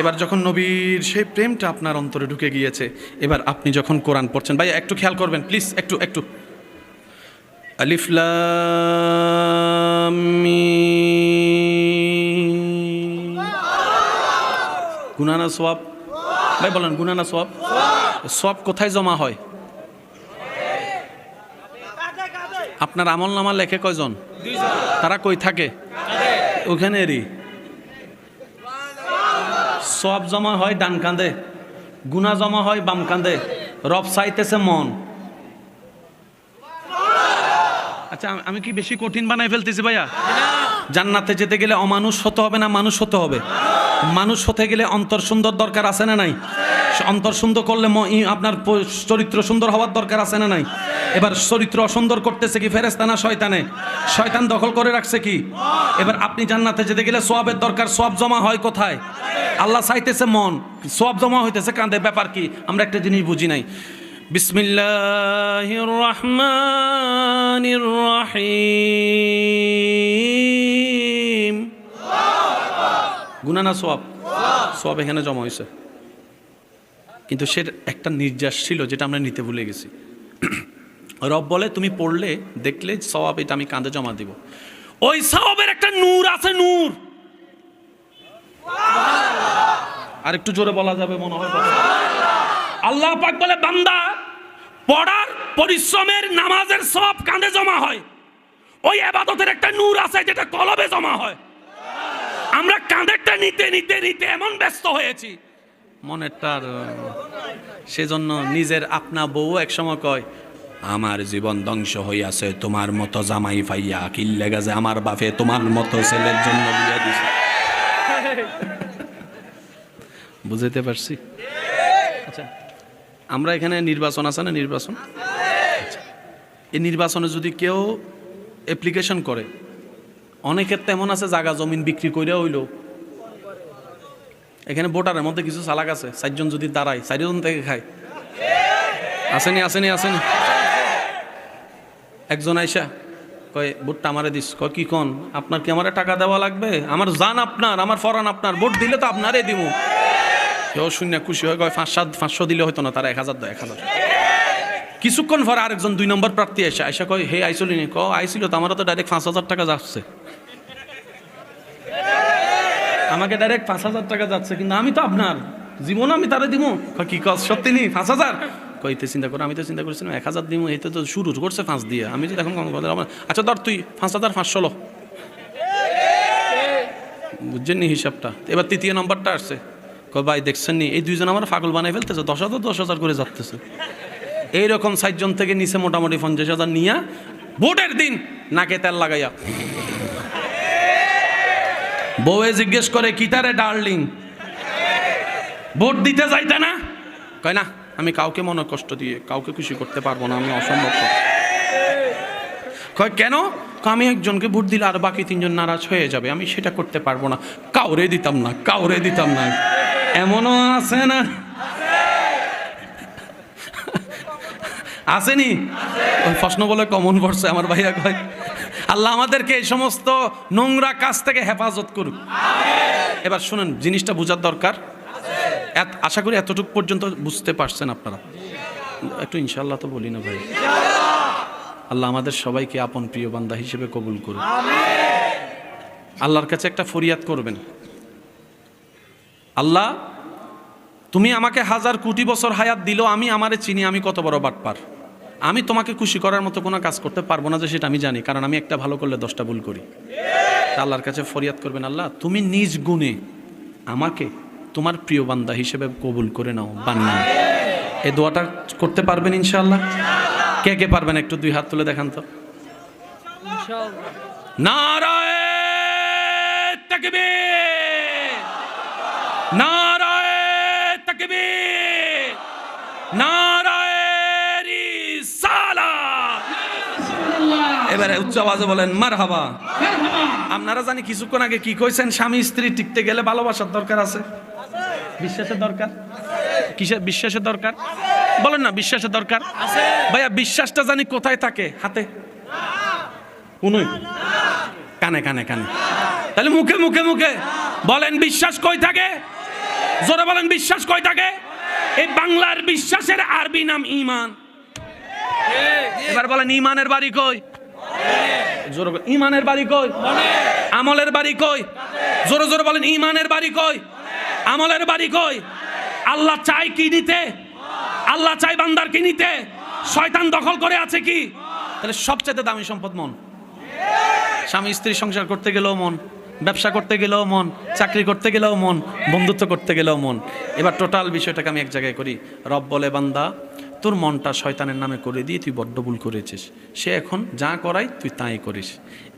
এবার যখন নবীর সেই প্রেমটা আপনার অন্তরে ঢুকে গিয়েছে, এবার আপনি যখন কোরআন পড়ছেন, ভাই একটু খেয়াল করবেন প্লিজ, একটু একটু। আলিফ লাম মিম। গুনাহ না সওয়াব? ভাই বলেন গুনাহ না সওয়াব? সওয়াব কোথায় জমা হয়? আপনার আমল নামা লেখে কয়জন? তারা কই থাকে? ওখানেরই। সওয়াব জমা হয় ডান কাঁধে, গুনাহ জমা হয় বাম কাঁধে। রব চাইতেছে মন। আচ্ছা, আমি কি বেশি কঠিন বানাই ফেলতেছি ভাইয়া? জান্নাতে যেতে গেলে অমানুষ হতে হবে না মানুষ হতে হবে? মানুষ হতে গেলে অন্তর সুন্দর দরকার আছে না নাই? অন্তর সুন্দর করলে আপনার চরিত্র সুন্দর হওয়ার দরকার আছে না নাই? এবার চরিত্র অসুন্দর করতেছে কি ফেরেশতা না শয়তানে? শয়তান দখল করে রাখছে কি? এবার আপনি জান্নাতে যেতে গেলে সওয়াবের দরকার। সওয়াব জমা হয় কোথায়? আল্লাহ চাইতেছে মন, সওয়াব জমা হইতেছে কাঁধে। ব্যাপার কি? আমরা একটা জিনিস বুঝি নাই। বিসমিল্লাহির রহমানির রহিম। গুনাহ না সওয়াব? সওয়াব এখানে জমা হয়েছে, কিন্তু সে একটা নির্যাস ছিল যেটা আমরা নিতে ভুলে গেছি। রব বলে তুমি পড়লে দেখলে সওয়াব, এটা আমি কাঁধে জমা দিব। ওই সওয়াবের একটা নূর আছে, নূর। আর একটু জোরে বলা যাবে মনে হয়? আল্লাহ পাক বলে বান্দা পড়ার পরিশ্রমের নামাজের সওয়াব কাঁধে জমা হয়। ওই ইবাদতের একটা নূর আছে যেটা কলবে জমা হয়। আমরা কাঁধেরটা নিতে নিতে নিতে এমন ব্যস্ত হয়েছি মনেরটার। সেজন্য নিজের আপনা বউ এক সময় কয় আমার জীবন ধ্বংস হইয়াছে তোমার মতো জামাই পাইয়া, কিল্লে গেছে আমার বাপে তোমার মতো ছেলের জন্য বিয়ে দিছে। বুঝতে পারছি? আচ্ছা, আমরা এখানে নির্বাচন আছে না? নির্বাচন, আচ্ছা, এই নির্বাচনে যদি কেউ অ্যাপ্লিকেশন করে, অনেকের তেমন আছে জায়গা জমিন বিক্রি করে হইলো। এখানে ভোটারের মধ্যে কিছু চালাক আছে, 4 জন যদি দাঁড়ায় 4 জন থেকে খায়। আসেনি আসেনি আসেনি? একজন আইসা কয় ভোটটা আমারে দিস। কয় কি কোন? আপনার কি আমারে টাকা দেওয়া লাগবে? আমার জান আপনার, আমার ফরান আপনার, ভোট দিলে তো আপনারে দিব। কেউ শূন্য খুশি হয়, কয় 500 দিলে হয়তো না, তারা 1000 দেয়, 1000। কিছুক্ষণ পর আরেকজন 2 নম্বর প্রার্থী আইসা কয় হে আইসলি নি? আইসিল তো, আমারও তো ডাইরেক্ট 5000 টাকা যাচ্ছে। আমাকে ডাইরেক্ট 5000 টাকা যাচ্ছে, কিন্তু আমি তো আপনার জীবন আমি তারে দিব। কি কস সত্যি নি? 5000? কইতে চিন্তা করো, আমি তো চিন্তা করছিলাম 1000 দিব, এই তো শুরু করছে 5 দিয়ে। আমি যদি এখন আচ্ছা ধর তুই 5500 লো, বুঝছেন নি হিসাবটা? এবার 3য় নম্বরটা আসছে, কয় ভাই দেখছেন নি এই 2 জন আমার পাগল বানাই ফেলতেছে, 10,000 করে যাচ্ছে। এইরকম 4 জন থেকে নিচে মোটামুটি 50,000 নিয়া ভোটের দিন নাকে তেল লাগাইয়া বউয়ে জিজ্ঞেস করে কি তারে ডার্লিং ভোট দিতে যাইতে না? কয় না, আমি কাউকে মনে কষ্ট দিয়ে কাউকে খুশি করতে পারবো না, আমি অসম্ভব। কয় কেন? আমি একজনকে ভোট দিলে আর বাকি তিনজন নারাজ হয়ে যাবে, আমি সেটা করতে পারবো না, কাউরে দিতাম না, কাউরে দিতাম না। এমনও আছে না? আসেনি? ওই প্রশ্ন বলে কমন পড়ছে আমার ভাইয়া কয়। আল্লাহ আমাদেরকে এই সমস্ত নোংরা কাজ থেকে হেফাজত করুক। এবার শুনেন, জিনিসটা বোঝার দরকার। আশা করি এতটুকু পর্যন্ত বুঝতে পারছেন আপনারা। একটু ইনশাআল্লাহ তো বলি না ভাই। আল্লাহ আমাদের সবাইকে আপন প্রিয় বান্দা হিসেবে কবুল করুন। আল্লাহর কাছে একটা ফরিয়াদ করবেন, আল্লাহ তুমি আমাকে 1000 কোটি বছর হায়াত দিল, আমি আমারে চিনি আমি কত বড় বাটপার। আমি তোমাকে খুশি করার মতো কোনো কাজ করতে পারবো না, যে সেটা আমি জানি, কারণ আমি একটা ভালো করলে 10টা ভুল করি। আল্লাহর কাছে ফরিয়াদ করবেন, আল্লাহ তুমি নিজ গুণে আমাকে তোমার প্রিয় বান্দা হিসেবে কবুল করে নাও, বান্না। এই দোয়াটা করতে পারবেন ইনশাআল্লাহ? কে কে পারবেন একটু 2 হাত তুলে দেখান তো। নারায়ে তাকবীর, নারায়ে তাকবীর, নারায়ে রিসালাত। এবারে উচ্চ আওয়াজে বলেন মারহাবা। আপনারা জানি কিছুক্ষণ আগে কি কইছেন, স্বামী স্ত্রী টিকতে গেলে ভালোবাসার দরকার আছে, বিশ্বাসের দরকার। কিসের বিশ্বাসের দরকার বলেন না? বিশ্বাসের দরকার ভাইয়া। বিশ্বাসটা জানি কোথায় থাকে? হাতে, কোনই, কানে কানে কানে। তাহলে মুখে মুখে মুখে বলেন বিশ্বাস কই থাকে? জোরে বলেন বিশ্বাস কই থাকে? এই বাংলার বিশ্বাসের আরবি নাম ঈমান। এবার বলেন ঈমানের বাড়ি কই? জোরে বলেন ঈমানের বাড়ি কই? আমলের বাড়ি কই? জোরে জোরে বলেন ঈমানের বাড়ি কই? আমলের বাড়ি কই? আল্লাহ চাই কি নিতে? আল্লাহ চাই বান্দার কি নিতে? শয়তান দখল করে আছে কি? তাহলে সবচেয়ে দামি সম্পদ মন। স্বামী স্ত্রী সংসার করতে গেলেও মন, ব্যবসা করতে গেলেও মন, চাকরি করতে গেলেও মন, বন্ধুত্ব করতে গেলেও মন। এবার টোটাল বিষয়টাকে আমি এক জায়গায় করি। রব বলে, বান্দা তোর মনটা শয়তানের নামে করে দিয়ে তুই বড্ড ভুল করেছিস, সে এখন যা করাই তুই তাই করিস।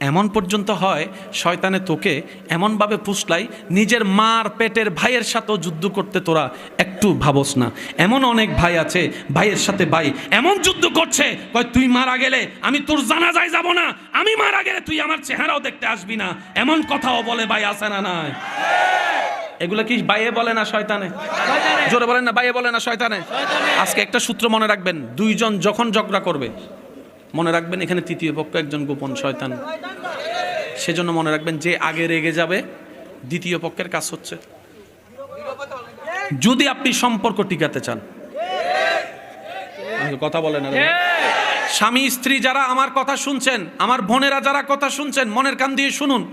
এমন পর্যন্ত হয় শয়তানে তোকে এমনভাবে ফুসলাই, নিজের মার পেটের ভাইয়ের সাথেও যুদ্ধ করতে তোরা একটু ভাবস না। এমন অনেক ভাই আছে, ভাইয়ের সাথে ভাই এমন যুদ্ধ করছে, কয় তুই মারা গেলে আমি তোর জানাজায় যাব না, আমি মারা গেলে তুই আমার চেহারাও দেখতে আসবি না, এমন কথাও বলে ভাই, আছে না নাই? এগুলো কি বাইয়ে বলে না শয়তানে? জোরে বলেন না, বাইয়ে বলে না শয়তানে? আজকে একটা সূত্র মনে রাখবেন, দুইজন যখন ঝগড়া করবে, মনে রাখবেন এখানে তৃতীয় পক্ষ একজন গোপন শয়তান। সেজন্য মনে রাখবেন, যে আগে রেগে যাবে দ্বিতীয় পক্ষের কাজ হচ্ছে। যদি আপনি সম্পর্ক টিকাতে চান, কথা বলেন না, স্বামী স্ত্রী যারা আমার কথা শুনছেন, আমার বোনেরা যারা কথা শুনছেন, মনের কান দিয়ে শুনুন।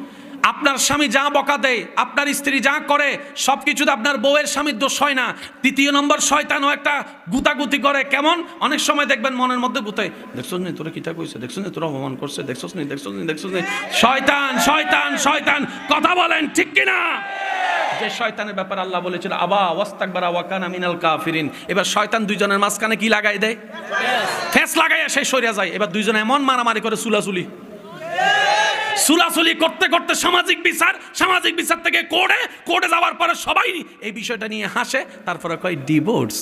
আপনার স্বামী যা বকা দেয়, আপনার স্ত্রী যা করে, সবকিছুতে আপনার বউয়ের স্বামীর দোষ হয় না। তৃতীয় নম্বর শয়তানও একটা গুতাগুতি করে। কেমন? অনেক সময় দেখবেন মনের মধ্যে গুতায়, দেখছস নি তোরা কিটা কইছে, দেখছস নি তোরা অপমান করছে, দেখছস নি, দেখছস নি, দেখছস নি। শয়তান শয়তান শয়তান, কথা বলেন ঠিক কিনা? যে শয়তানের ব্যাপার আল্লাহ বলেছিল আবা ওয়াস্তাকবারা ওয়া কানা মিনাল কাফিরিন। এবার শয়তান দুইজনের মাঝখানে কি লাগাই দেয়? ফেস লাগাইয়া সে সরিয়া যায়। এবার দুইজন এমন মারামারি করে, চুলাচুলি সুলাসুলি করতে করতে সামাজিক বিচার থেকে কোর্টে যাওয়ার পরে সবাই এই বিষয়টা নিয়ে হাসে, তারপরে কয় ডিভোর্স।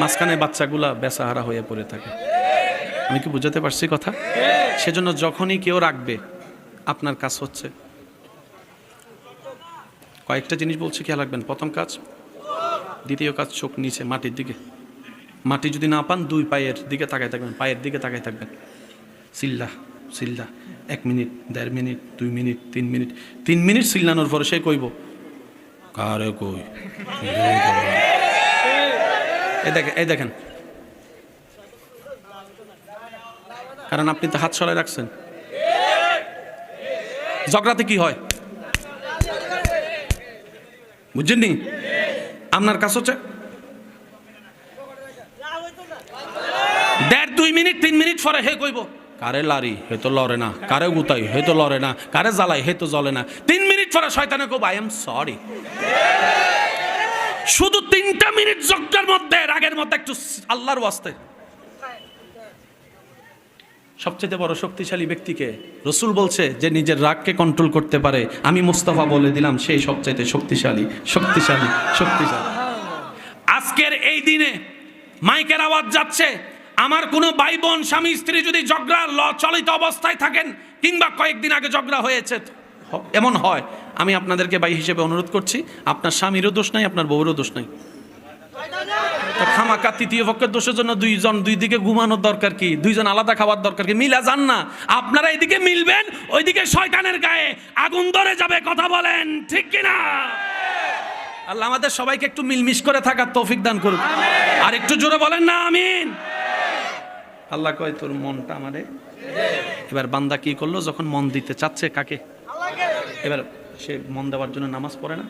মাঝখানে বাচ্চাগুলা বেচাহারা হয়ে পড়ে থাকে। আমি কি বুঝাতে পারছি কথা? সেজন্য যখনই কেউ রাখবে, আপনার কাজ হচ্ছে কয়েকটা জিনিস বলছি, খেয়াল রাখবেন। প্রথম কাজ, দ্বিতীয় কাজ, চোখ নিচে মাটির দিকে। মাটি যদি না পান, 2 পায়ের দিকে তাকায় থাকবেন, পায়ের দিকে তাকায় থাকবেন। সিল্লা 1 minute, 1.5 minute, 2 minute, 3 minute. 3 minute সিল্লানোর পরে সে কইব কারে কই, এই দেখেন, কারণ আপনি তো হাত সরাই রাখছেন। ঝগড়াতে কি হয় বুঝছেন নি? আপনার কাজ হচ্ছে 1.5-2 মিনিট, 3 মিনিট পরে হে কইব কারে লারি, হে তো লড়ে না, কারে গুতাই, হে তো লড়ে না, কারে জ্বালাই, হে তো জ্বলে না। 3 মিনিট পরে শয়তানে কইব আই এম সরি। শুধু 3টা মিনিট ঝগড়ার মধ্যে, রাগের মধ্যে একটু আল্লাহর ওয়াস্তে। সবচেয়ে বড় শক্তিশালী ব্যক্তিকে রসুল বলছে যে নিজের রাগকে কন্ট্রোল করতে পারে, আমি মুস্তাফা বলে দিলাম সেই সবচেয়ে শক্তিশালী। আজকের এই দিনে মাইকের আওয়াজ যাচ্ছে, আমার কোনো ভাই বোন স্বামী স্ত্রী যদি ঝগড়া চলিত অবস্থায় থাকেন কিংবা কয়েকদিন আগে ঝগড়া হয়েছে, এমন হয়, আমি আপনাদেরকে ভাই হিসেবে অনুরোধ করছি, আপনার স্বামীরও দোষ নাই, আপনার বউরও দোষ নাই। খামাকা তৃতীয় পক্ষের দোষের জন্য দুই দিকে ঘুমানোর দরকার কি? দুইজন আলাদা খাওয়ার দরকার কি? মিলা যান না। আপনারা এদিকে মিলবেন, ওইদিকে শয়তানের গায়ে আগুন ধরে যাবে। কথা বলেন ঠিক কিনা? আল্লাহ আমাদের সবাইকে একটু মিলমিশ করে থাকার তৌফিক দান করুন। আর একটু জোরে বলেন না আমিন। আল্লাহ কয় তোর মনটা আমারে। এবার বান্দা কি করলো? যখন মন দিতে চাচ্ছে কাকে? এবার সে মন দেওয়ার জন্য নামাজ পড়ে না,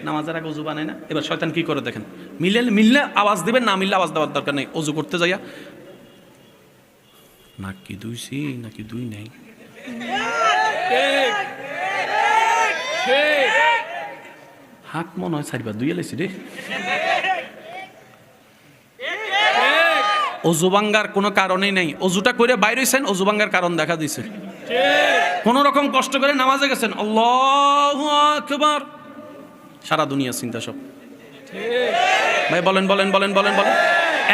নামাজের আগে অজু বানায় না। এবার শয়তান কি করে দেখেন, মিললে আওয়াজ দিবেন, না মিললে আওয়াজ দেওয়ার দরকার নেই। অজু করতে যাইয়া নাকি দুইছি নাকি দুই নেই, হাত মনে হয় চারিবার দুই এলাইছি রে। অজু ভাঙ্গার কোনো কারণেই নাই। অজুটা করে বাইরে হইছেন, অজু ভাঙ্গার কারণ দেখা দিছে। কোন রকম কষ্ট করে নামাজে গেছেন, আল্লাহু আকবার, সারা দুনিয়া চিন্তা সব। ভাই বলেন বলেন বলেন বলেন বলেন।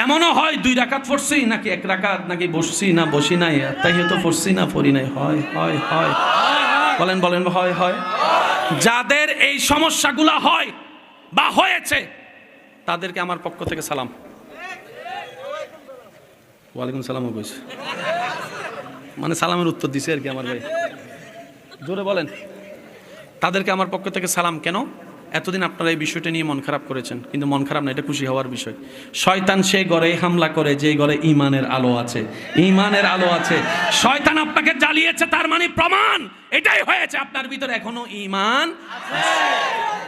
এমনও হয় 2 রাকাত পড়ছি নাকি 1 রাকাত, নাকি বসছি না বসি নাই, তাহিয়াত পড়ছি না পড়ি নাই। হয় হয় হয়, বলেন বলেন, হয় হয়। যাদের এই সমস্যাগুলো হয় বা হয়েছে তাদেরকে আমার পক্ষ থেকে সালাম। ওয়ালাইকুম সালামও কইছে, মানে সালামের উত্তর দিছে আর কি আমার ভাই। জোরে বলেন। তাদেরকে আমার পক্ষ থেকে সালাম। কেন? এতদিন আপনারা এই বিষয়টা নিয়ে মন খারাপ করেছেন, কিন্তু মন খারাপ না, এটা খুশি হওয়ার বিষয়। শয়তান সে ঘরে হামলা করে যে ঘরে ঈমানের আলো আছে, ঈমানের আলো আছে। শয়তান আপনাকে জ্বালিয়েছে, তার মানে প্রমাণ এটাই হয়েছে আপনার ভিতরে এখনো ঈমান আছে।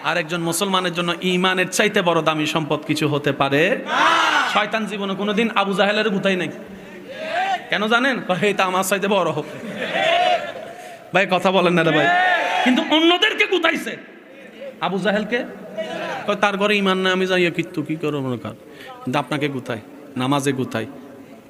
আর একজন মুসলমানের জন্য ঈমানের চাইতে বড় দামি সম্পদ কিছু হতে পারে না। শয়তান জীবনে কোনোদিন আবু জাহেলের গুতাই নাই। কেন জানেন? এটা আমার চাইতে বড় হোক। ভাই কথা বলেন না রে ভাই। কিন্তু অন্যদেরকে গুতাইছে। আবু জাহেলকে তার ঘরে ঈমান না, আমি যাইয়া কিন্তু কি করব মনে কর। কিন্তু আপনাকে গুতাই, নামাজে গুতাই,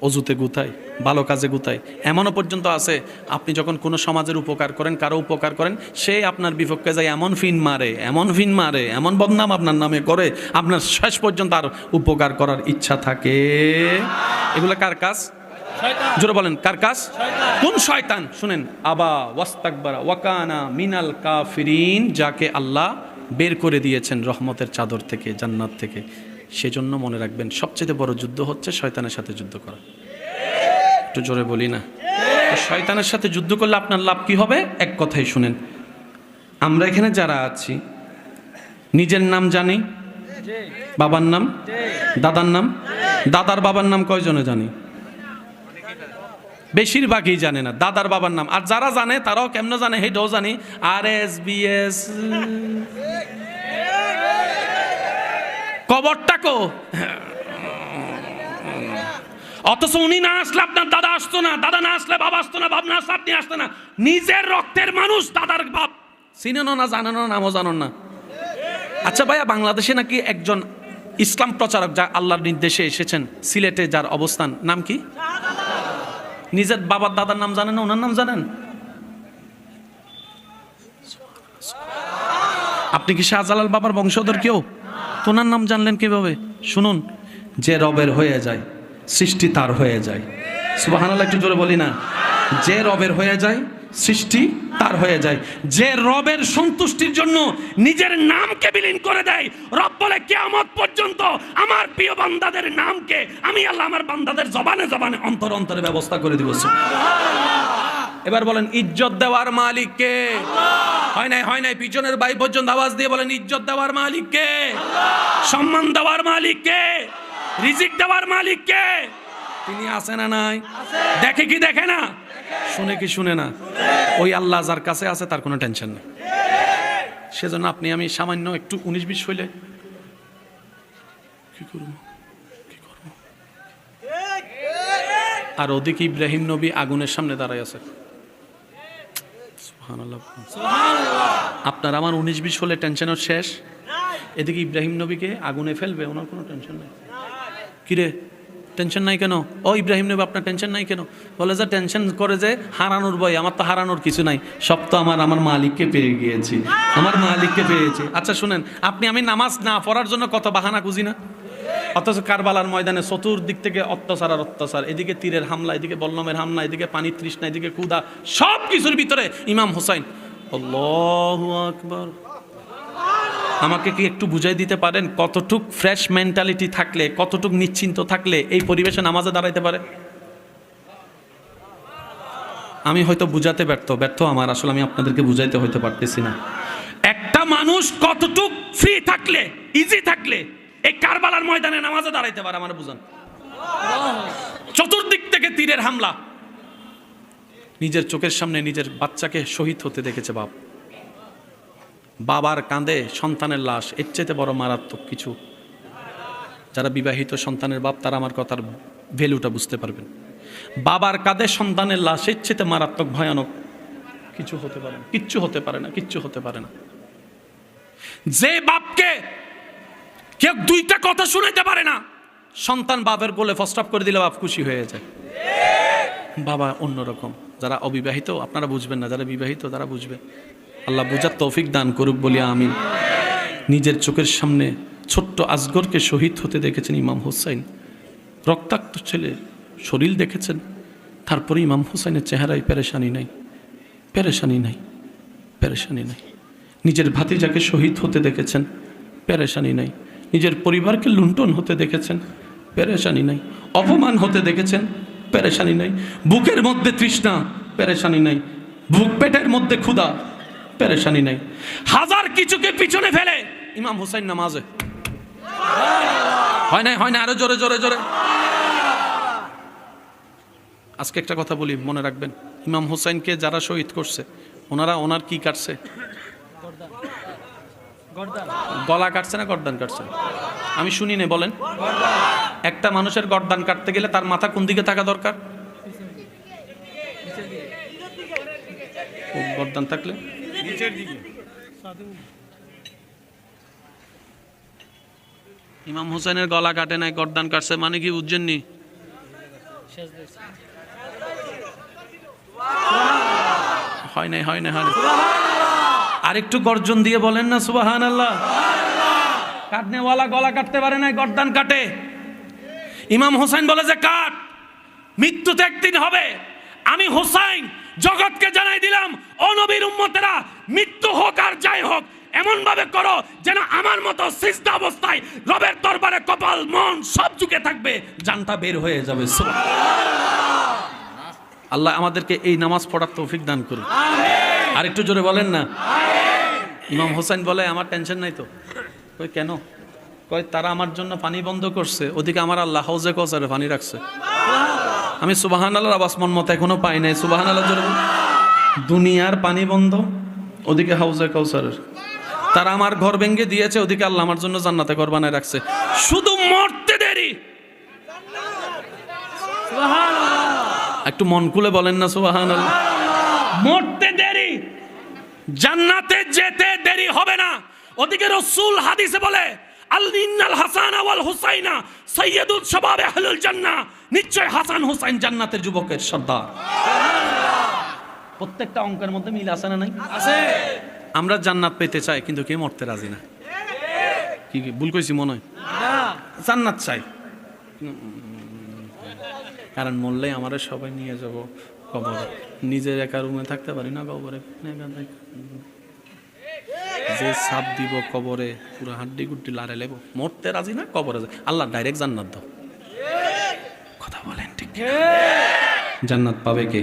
অজুতে গুতাই, ভালো কাজে গুতাই। এমনও পর্যন্ত আছে, আপনি যখন কোনো সমাজের উপকার করেন, কারো উপকার করেন, সে আপনার বিপক্ষে যায় এমন ফিন মারে, এমন ফিন মারে, এমন বদনাম আপনার নামে করে, আপনার শেষ পর্যন্ত আর উপকার করার ইচ্ছা থাকে। এগুলো কার কাজ? জোরে বলেন, কার কাজ? কোন শয়তান? শুনেন, আবা ওয়াস্তাকবারা ওয়াকানা মিনাল কাফিরিন, যাকে আল্লাহ বের করে দিয়েছেন রহমতের চাদর থেকে, জান্নাত থেকে। সেজন্য মনে রাখবেন, সবচেয়ে বড় যুদ্ধ হচ্ছে শয়তানের সাথে যুদ্ধ করা। একটু জোরে বলি না? শয়তানের সাথে যুদ্ধ করলে আপনার লাভ কি হবে? এক কথাই শুনেন, আমরা এখানে যারা আছি নিজের নাম জানি, বাবার নাম, দাদার নাম, দাদার বাবার নাম কয়জনে জানি? বেশিরভাগই জানে না দাদার বাবার নাম। আর যারা জানে তারাও কেমনে জানে সেটাও জানি, RSBS। কবরটা কো, অথচ উনি না আসলে আপনার দাদা আসতো না, দাদা না আসলে বাবা আসতো না, বাপ না আসলে আপনি আসতো না। নিজের রক্তের মানুষ দাদার বাপ চিনেন না, জানেন না, নামও জানেন না। আচ্ছা ভাইয়া, বাংলাদেশে নাকি একজন ইসলাম প্রচারক, যা আল্লাহর নির্দেশে এসেছেন, সিলেটে যার অবস্থান, নাম কি? নিজের বাবার দাদার নাম জানেন না, ওনার নাম জানেন? আপনি কি শাহজালাল বাবার বংশধর কেউ? তো ওনার নাম জানলেন কিভাবে? শুনুন, যে রবের হয়ে যায় সৃষ্টি তার হয়ে যায়। সুবহানাল্লাহ, একটু জোরে বলি না? যে রবের হয়ে যায় সৃষ্টি তার হয়ে যায়। যে রবের সন্তুষ্টির জন্য নিজের নামকে বিলীন করে দেয়, রব বলে কিয়ামত পর্যন্ত আমার প্রিয় বান্দাদের নামকে আমি আল্লাহ আমার বান্দাদের জবানে জবানে অন্তর অন্তরে ব্যবস্থা করে দিব। এবার বলেন, ইজ্জত দেওয়ার মালিক কে? হয় নাই, হয় নাই, পিছনের ভাই পর্যন্ত আওয়াজ দিয়ে বলেন, ইজ্জত দেওয়ার মালিক কে? সম্মান দেওয়ার মালিক কে? রিজিক দেওয়ার মালিক কে? তিনি আছে না নাই? দেখে কি দেখে না? শুনে কি শুনে না? ওই আল্লাহ যার কাছে আছে তার কোনো টেনশন নেই। সেজন্য আপনি আমি সামান্য একটু 19-20 হইলে কি করব কি করব, আর ওদিকে ইব্রাহিম নবী আগুনের সামনে দাঁড়ায় আছে। সুবহানাল্লাহ, আপনার আমার 19-20 হলে টেনশনের শেষ। এদিকে ইব্রাহিম নবীকে আগুনে ফেলবে, ওনার কোনো টেনশন নেই। কিরে টেনশন নাই কেন? ও ইব্রাহিম নবী, আপনার টেনশন নাই কেন? বলে যে টেনশন করে যে হারানোর ভয়। আমার তো হারানোর কিছু নাই, সব তো আমার মালিককে পেয়ে গিয়েছি, আমার মালিককে পেয়েছি। আচ্ছা শুনেন, আপনি আমি নামাজ না পড়ার জন্য কত বাহানা খুঁজি না? অথচ কারবালার ময়দানে চতুর্দিক থেকে অত্যাচার আর অত্যাচার, এদিকে তীরের হামলা, এদিকে বল্লমের হামলা, এদিকে পানির তৃষ্ণা, এদিকে ক্ষুধা, সব কিছুর ভিতরে ইমাম হোসাইন। আল্লাহু আকবার। আমাকে কি একটু বুঝাই দিতে পারেন কতটুক ফ্রেশ মেন্টালিটি থাকলে, কতটুক নিশ্চিন্ত থাকলে এই পরিবেশে নামাজে দাঁড়াইতে পারে? আমি হয়তো বুঝাতে ব্যর্থ আমার, আসলে আমি আপনাদেরকে বুঝাইতে হয়তো পারতেছি না। একটা মানুষ কতটুক ফ্রি থাকলে, ইজি থাকলে এই কারবালার ময়দানে নামাজে দাঁড়াইতে পারে আমার বুঝান। চতুর্দিক থেকে তীরের হামলা, নিজের চোখের সামনে নিজের বাচ্চাকে শহীদ হতে দেখেছে বাপ। বাবার কাঁধে সন্তানের লাশ, এর চাইতে বড় মারাত্মক কিছু। যারা বিবাহিত সন্তানের বাপ তারা আমার কথার ভ্যালুটা বুঝতে পারবেন। বাবার কাঁধে সন্তানের লাশ, এর চাইতে মারাত্মক ভয়ানক কিছু হতে পারে না, কিচ্ছু হতে পারে না, কিচ্ছু হতে পারে না। যে বাপকে কেউ দুইটা কথা শুনাইতে পারে না, সন্তান বাপের কোলে প্রস্রাব করে দিলে বাপ খুশি হয়ে যায়। বাবা অন্যরকম। যারা অবিবাহিত আপনারা বুঝবেন না, যারা বিবাহিত তারা বুঝবে। আল্লাহ বুঝার তৌফিক দান করুক বলি আমিন। নিজের চোখের সামনে ছোট্ট আসগরকে শহীদ হতে দেখেছেন ইমাম হোসাইন। রক্তাক্ত ছেলে শরীর দেখেছেন, তারপরে ইমাম হোসাইনের চেহারায় পেরেশানি নাই, পেরেশানি নাই, পেরেশানি নাই। নিজের ভাতিজাকে শহীদ হতে দেখেছেন, পেরেশানি নাই। নিজের পরিবারকে লুণ্ঠন হতে দেখেছেন, পেরেশানি নাই। অপমান হতে দেখেছেন, পেরেশানি নাই। বুকের মধ্যে তৃষ্ণা, পেরেশানি নাই। বুক পেটের মধ্যে ক্ষুধা, পেরেশানি নাই। হাজার কিছুকে পিছনে ফেলে ইমাম হোসাইন নামাজে। হয় না, হয় না, আরো জোরে জোরে জোরে। আজকে একটা কথা বলি, মনে রাখবেন, ইমাম হোসাইনকে যারা শহীদ করছে ওনার কি কাটছে? গলা কাটছে না গর্দান কাটছে? আমি শুনি না, বলেন। একটা মানুষের গর্দান কাটতে গেলে তার মাথা কোন দিকে থাকা দরকার? গর্দান থাকলে নিচের দিকে। ইমাম হোসেনের গলা কাটে নাই, গর্দান কাটছে, মানে কি বুঝছেননি? হয় নাই, হয় নাই, হয় নাই। আরেকটু গর্জন দিয়ে বলেন না সুবহানাল্লাহ। কাটনেওয়ালা গলা কাটতে পারে না, গর্দান কাটে। ইমাম হোসেন বলে যে কাট, মৃত্যু তো একদিন হবে। আমি হোসাইন জগৎকে জানাই দিলাম, ও নবীর উম্মতেরা, মৃত্যু হোক আর যাই হোক এমন ভাবে করো যেন আমার মতো সিজদা অবস্থায় রবের দরবারে কপাল মন সব ঝুঁকে থাকবে, জানটা বের হয়ে যাবে। আল্লাহ আমাদেরকে এই নামাজ পড়ার তৌফিক দান করুন। আর একটু জোরে বলেন না। ইমাম হোসেন বলে আমার টেনশন নাই তো। কই কেন? কই তারা আমার জন্য পানি বন্ধ করছে, ওদিকে আমার আল্লাহ হাউজে কাউসারে পানি রাখছে। আমি সুবহানাল্লাহর আওয়াজ মন মতো এখনো পাই নাই। সুবহানাল্লাহ জোরে। দুনিয়ার পানি বন্ধ, ওদিকে হাউজে কাউসারের। তারা আমার ঘর ভেঙে দিয়েছে, ওদিকে আল্লাহ আমার জন্য জান্নাতে ঘর বানায় রাখছে। শুধু মরতে দেরি। একটু মন খুলে বলেন না সুবহানাল্লাহ। মরতে দেরি, জান্নাতে যেতে দেরি হবে না। ওদিকে রাসূল হাদিসে বলে আল-ইন্নাল হাসানা ওয়াল হুসাইনা সাইয়্যিদুল শাবাব আহলুল জান্নাহ। নিশ্চয় হাসান হুসাইন জান্নাতের যুবকের সর্দার। প্রত্যেকটা অঙ্কের মধ্যে মিল আছে না নাই? আছে। আমরা জান্নাত পেতে চাই কিন্তু কে মরতে রাজি না। কি ভুল কইছি মনে হয়? না, জান্নাত চাই, কারণ মরলে আমারে সবাই নিয়ে যাব কবরে। নিজের একা রুমে থাকতে পারি না কবরে। যে সাপ দিব কবরে, পুরো হাড্ডি গুড্ডি লারে লেব। মরতে রাজি না, কবরে যায়। আল্লাহ ডাইরেক্ট জান্নাত দাও। কথা বলেন ঠিক? জান্নাত পাবে কে?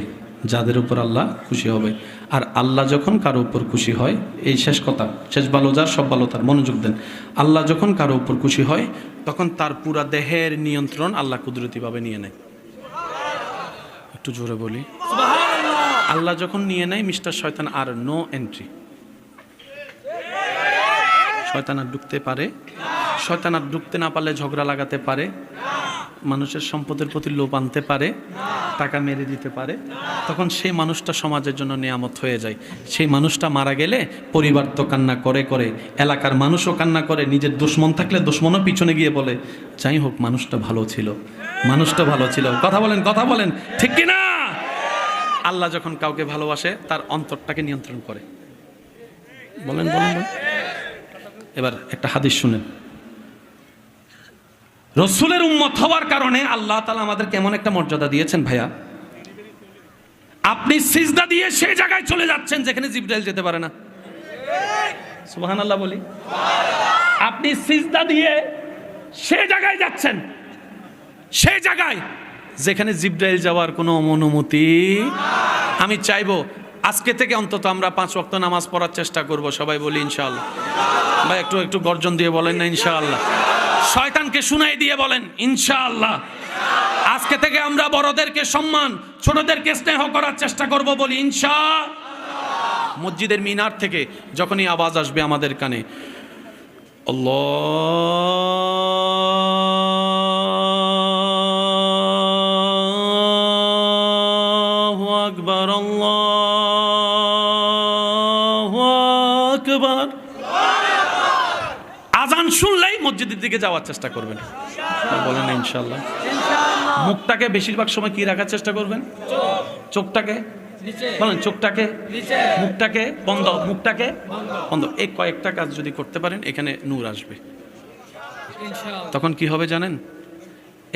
যাদের উপর আল্লাহ খুশি হবে। আর আল্লাহ যখন কারো উপর খুশি হয়, এই শেষ কথা, শেষ ভালো যার সব ভালো তার, মনোযোগ দেন। আল্লাহ যখন কারো উপর খুশি হয় তখন তার পুরা দেহের নিয়ন্ত্রণ আল্লাহ কুদরতিভাবে নিয়ে নেয়। একটু জোরে বলি। আল্লাহ যখন নিয়ে নেয়, মিস্টার শয়তান আর নো এন্ট্রি। শয়তান আর ঢুকতে পারে? শয়তান আর ঢুকতে না পারলে ঝগড়া লাগাতে পারে, মানুষের সম্পদের প্রতি লোভ আনতে পারে, টাকা মেরে দিতে পারে। তখন সেই মানুষটা সমাজের জন্য নিয়ামত হয়ে যায়। সেই মানুষটা মারা গেলে পরিবার তো কান্না করে করে, এলাকার মানুষও কান্না করে, নিজের দুশ্মন থাকলে দুশ্মনও পিছনে গিয়ে বলে যাই হোক মানুষটা ভালো ছিল, মানুষটা ভালো ছিল। কথা বলেন, কথা বলেন, ঠিক কি না? আল্লাহ যখন কাউকে ভালোবাসে তার অন্তরটাকে নিয়ন্ত্রণ করে। বলেন বলেন। এবার একটা হাদিস শুনেন। রসুলের উম্মত হওয়ার কারণে আল্লাহ তাআলা আমাদের কেমন একটা মর্যাদা দিয়েছেন ভাইয়া। আপনি সিজদা দিয়ে সেই জায়গায় চলে যাচ্ছেন যেখানে জিবরাইল যেতে পারে না। সুবহানাল্লাহ বলি। আপনি সিজদা দিয়ে সেই জায়গায় যাচ্ছেন, সেই জায়গায় যেখানে জিবরাইল যাওয়ার কোনো অনুমতি। আমি চাইবো আজকে থেকে অন্তত আমরা 5 ওয়াক্ত নামাজ পড়ার চেষ্টা করব। সবাই বলি ইনশাআল্লাহ। ভাই একটু একটু গর্জন দিয়ে বলেন না ইনশাআল্লাহ। শয়তানকে শুনাই দিয়ে বলেন ইনশাআল্লাহ। আজকে থেকে আমরা বড়দেরকে সম্মান, ছোটদেরকে স্নেহ করার চেষ্টা করব, বলি ইনশাআল্লাহ। মসজিদের মিনার থেকে যখনই আওয়াজ আসবে আমাদের কানে, আল্লাহু আকবার, আল্লাহু আকবার, আজান শুনলেই মসজিদের দিকে যাওয়ার চেষ্টা করবেন। বলেন না ইনশাআল্লাহ। মুখটাকে বেশিরভাগ সময় কি রাখার চেষ্টা করবেন? চোখটাকে বলেন, চোখটাকে, মুখটাকে বন্ধ, মুখটাকে বন্ধ। এই কয়েকটা কাজ যদি করতে পারেন এখানে নূর আসবে। তখন কি হবে জানেন?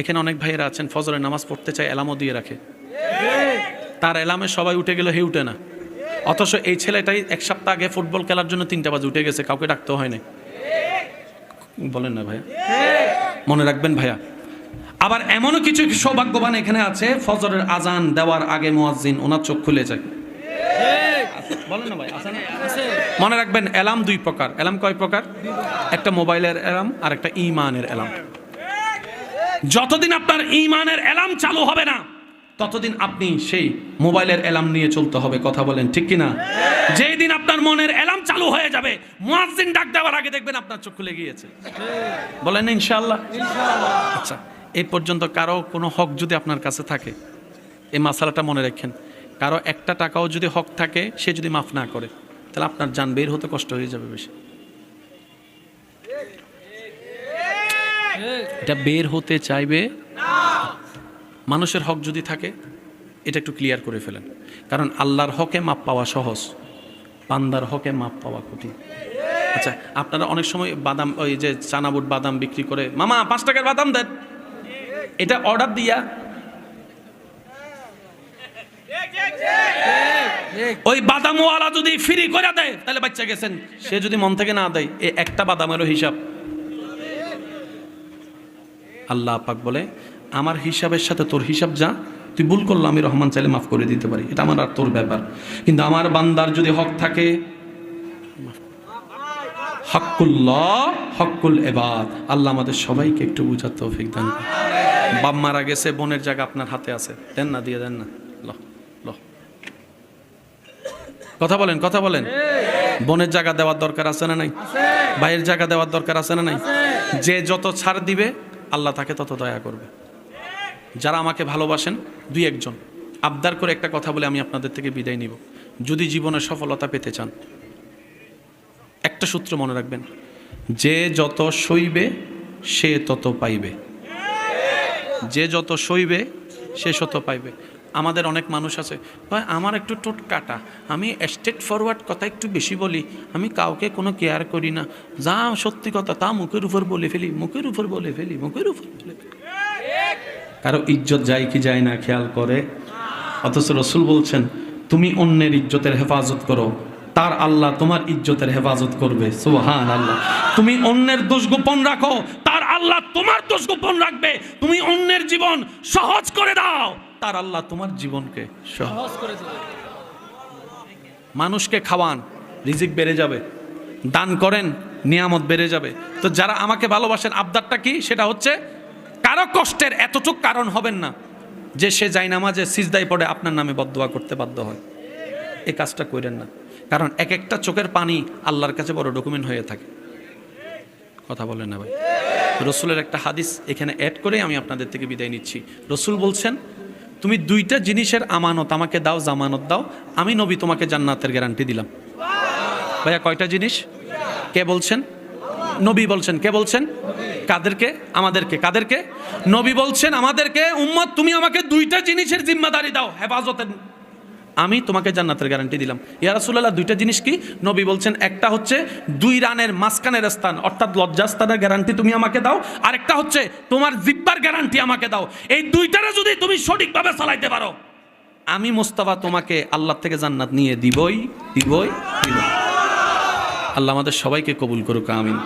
এখানে অনেক ভাইয়েরা আছেন ফজরের নামাজ পড়তে চায়, অ্যালার্মও দিয়ে রাখে, তার অ্যালার্মে সবাই উঠে গেল, হে উঠে না। অথচ এই ছেলেটাই 1 সপ্তাহ আগে ফুটবল খেলার জন্য 3টা বাজে উঠে গেছে, কাউকে ডাকতেও হয় না। বলেন না ভাইয়া? মনে রাখবেন ভাইয়া। আবার এমনও কিছু সৌভাগ্যবান এখানে আছে, ফজরের আজান দেওয়ার আগে মুয়াজ্জিন ওনার চোখ খুলে যায়। বলেন না ভাই? আছে না? মনে রাখবেন, অ্যালার্ম 2 প্রকার। অ্যালার্ম কয় প্রকার? একটা মোবাইলের অ্যালার্ম আর একটা ঈমানের অ্যালার্ম। যতদিন আপনার ঈমানের অ্যালার্ম চালু হবে না ততদিন আপনি সেই মোবাইলের অ্যালার্ম নিয়ে চলতে হবে। কথা বলেন ঠিক কিনা? যেই দিন আপনার মনের অ্যালার্ম চালু হয়ে যাবে, মুয়াজ্জিন ডাক দেওয়ার আগে দেখবেন আপনার চোখ খুলে গিয়েছে। বলেন ইনশাআল্লাহ। আচ্ছা, এই পর্যন্ত কারো কোনো হক যদি আপনার কাছে থাকে, এই মাসালাটা মনে রাখেন, কারো 1 টাকাও যদি হক থাকে, সে যদি মাফ না করে, তাহলে আপনার জান বের হতে কষ্ট হয়ে যাবে বেশি। এটা বের হতে চাইবে না। মানুষের হক যদি থাকে এটা একটু ক্লিয়ার করে ফেলেন, কারণ আল্লাহর হকে মাপ পাওয়া সহজ, বান্দার হকে মাপ পাওয়া কঠিন। আচ্ছা, আপনারা অনেক সময় বাদাম, ওই যে চানাবুট বাদাম বিক্রি করে, মামা 5 টাকার বাদাম দেন, এটা অর্ডার দিয়া ওই বাদামওয়ালা যদি ফ্রি করে দেয় তাহলে বাচ্চা গেছেন। সে যদি মন থেকে না দেয়, এই একটা বাদামেরও হিসাব। আল্লাহ পাক বলে, আমার হিসাবের সাথে তোর হিসাব যা, তুই ভুল করলো, আমি রহমান চাইলে মাফ করে দিতে পারি, এটা আমার আর তোর ব্যাপার। কিন্তু আমার বান্দার যদি হক থাকে, হকুল্লাহ হকুল ইবাদ। আল্লাহ আমাদের সবাইকে একটু বুঝার তৌফিক দান করুন। বাপ মারা গেছে, বোনের জায়গা আপনার হাতে আছে, দেন না, দিয়ে দেন না। কথা বলেন, কথা বলেন। বোনের জায়গা দেওয়ার দরকার আছে না নাই? ভাইয়ের জায়গা দেওয়ার দরকার আছে না নাই? যে যত ছাড় দিবে আল্লাহ তাকে তত দয়া করবে। যারা আমাকে ভালোবাসেন, 2-1 জন আবদার করে একটা কথা বলে আমি আপনাদের থেকে বিদায় নিব। যদি জীবনে সফলতা পেতে চান, একটা সূত্র মনে রাখবেন, যে যত সইবে সে তত পাইবে। যে যত সইবে সে তত পাইবে। আমাদের অনেক মানুষ আছে, ভাই আমার একটু টোট কাটা, আমি স্ট্রেট ফরওয়ার্ড কথা একটু বেশি বলি, আমি কাউকে কোনো কেয়ার করি না, যা সত্যি কথা তা মুখের উপর বলে ফেলি, মুখের উপর বলে ফেলি, মুখের উপর বলে ফেলি। কারো ইজ্জত যায় কি যায় না খেয়াল করে। অথচ রসুল বলছেন, তুমি অন্যের ইজ্জতের হেফাজত করো, তার আল্লাহ তোমার ইজ্জতের হেফাজত করবে। সুবহানাল্লাহ। তুমি অন্যের দোষ গোপন রাখো, তার আল্লাহ তোমার দোষ গোপন রাখবে। তুমি অন্যের জীবন সহজ করে দাও, তার আল্লাহ তোমার জীবনকে সহজ করে দেবে। মানুষকে খাওয়ান, রিজিক বেড়ে যাবে। দান করেন, নিয়ামত বেড়ে যাবে। তো যারা আমাকে ভালোবাসেন, আবদারটা কি? সেটা হচ্ছে, কারো কষ্টের এতটুক কারণ হবেন না যে সে জায়নামাজে সিজদায় পড়ে আপনার নামে বদদোয়া করতে বাধ্য হয়। এই কাজটা করেন না, কারণ এক একটা চোখের পানি আল্লাহর কাছে বড় ডকুমেন্ট হয়ে থাকে। কথা বলেন না ভাই? রসুলের একটা হাদিস এখানে অ্যাড করে আমি আপনাদের থেকে বিদায় নিচ্ছি। রসুল বলছেন, তুমি 2টা জিনিসের আমানত আমাকে দাও, জামানত দাও, আমি নবী তোমাকে জান্নাতের গ্যারান্টি দিলাম। ভাইয়া কয়টা জিনিস? কে বলছেন? নবী বলছেন। কে বলছেন? কাদেরকে? আমাদেরকে। কাদেরকে? নবী বলছেন আমাদেরকে, উম্মত তুমি আমাকে 2টা জিনিসের জিম্মাদারি দাও, হেফাজতের। আমি তোমাকে জান্নাতের গ্যারান্টি দিলাম। ইয়া রাসূলুল্লাহ, দুইটা জিনিস কি? নবী বলছেন, একটা হচ্ছে 2 রানের মাঝখানের স্থান, অর্থাৎ লজ্জাস্থানের গ্যারান্টি তুমি আমাকে দাও, আরেকটা হচ্ছে তোমার জিহ্বার গ্যারান্টি আমাকে দাও। এই দুইটারে যদি তুমি সঠিকভাবে চালাইতে পারো, আমি মোস্তফা তোমাকে আল্লাহ থেকে জান্নাত নিয়ে দিবই। আল্লাহ আমাদের সবাইকে কবুল করুক, আমিন।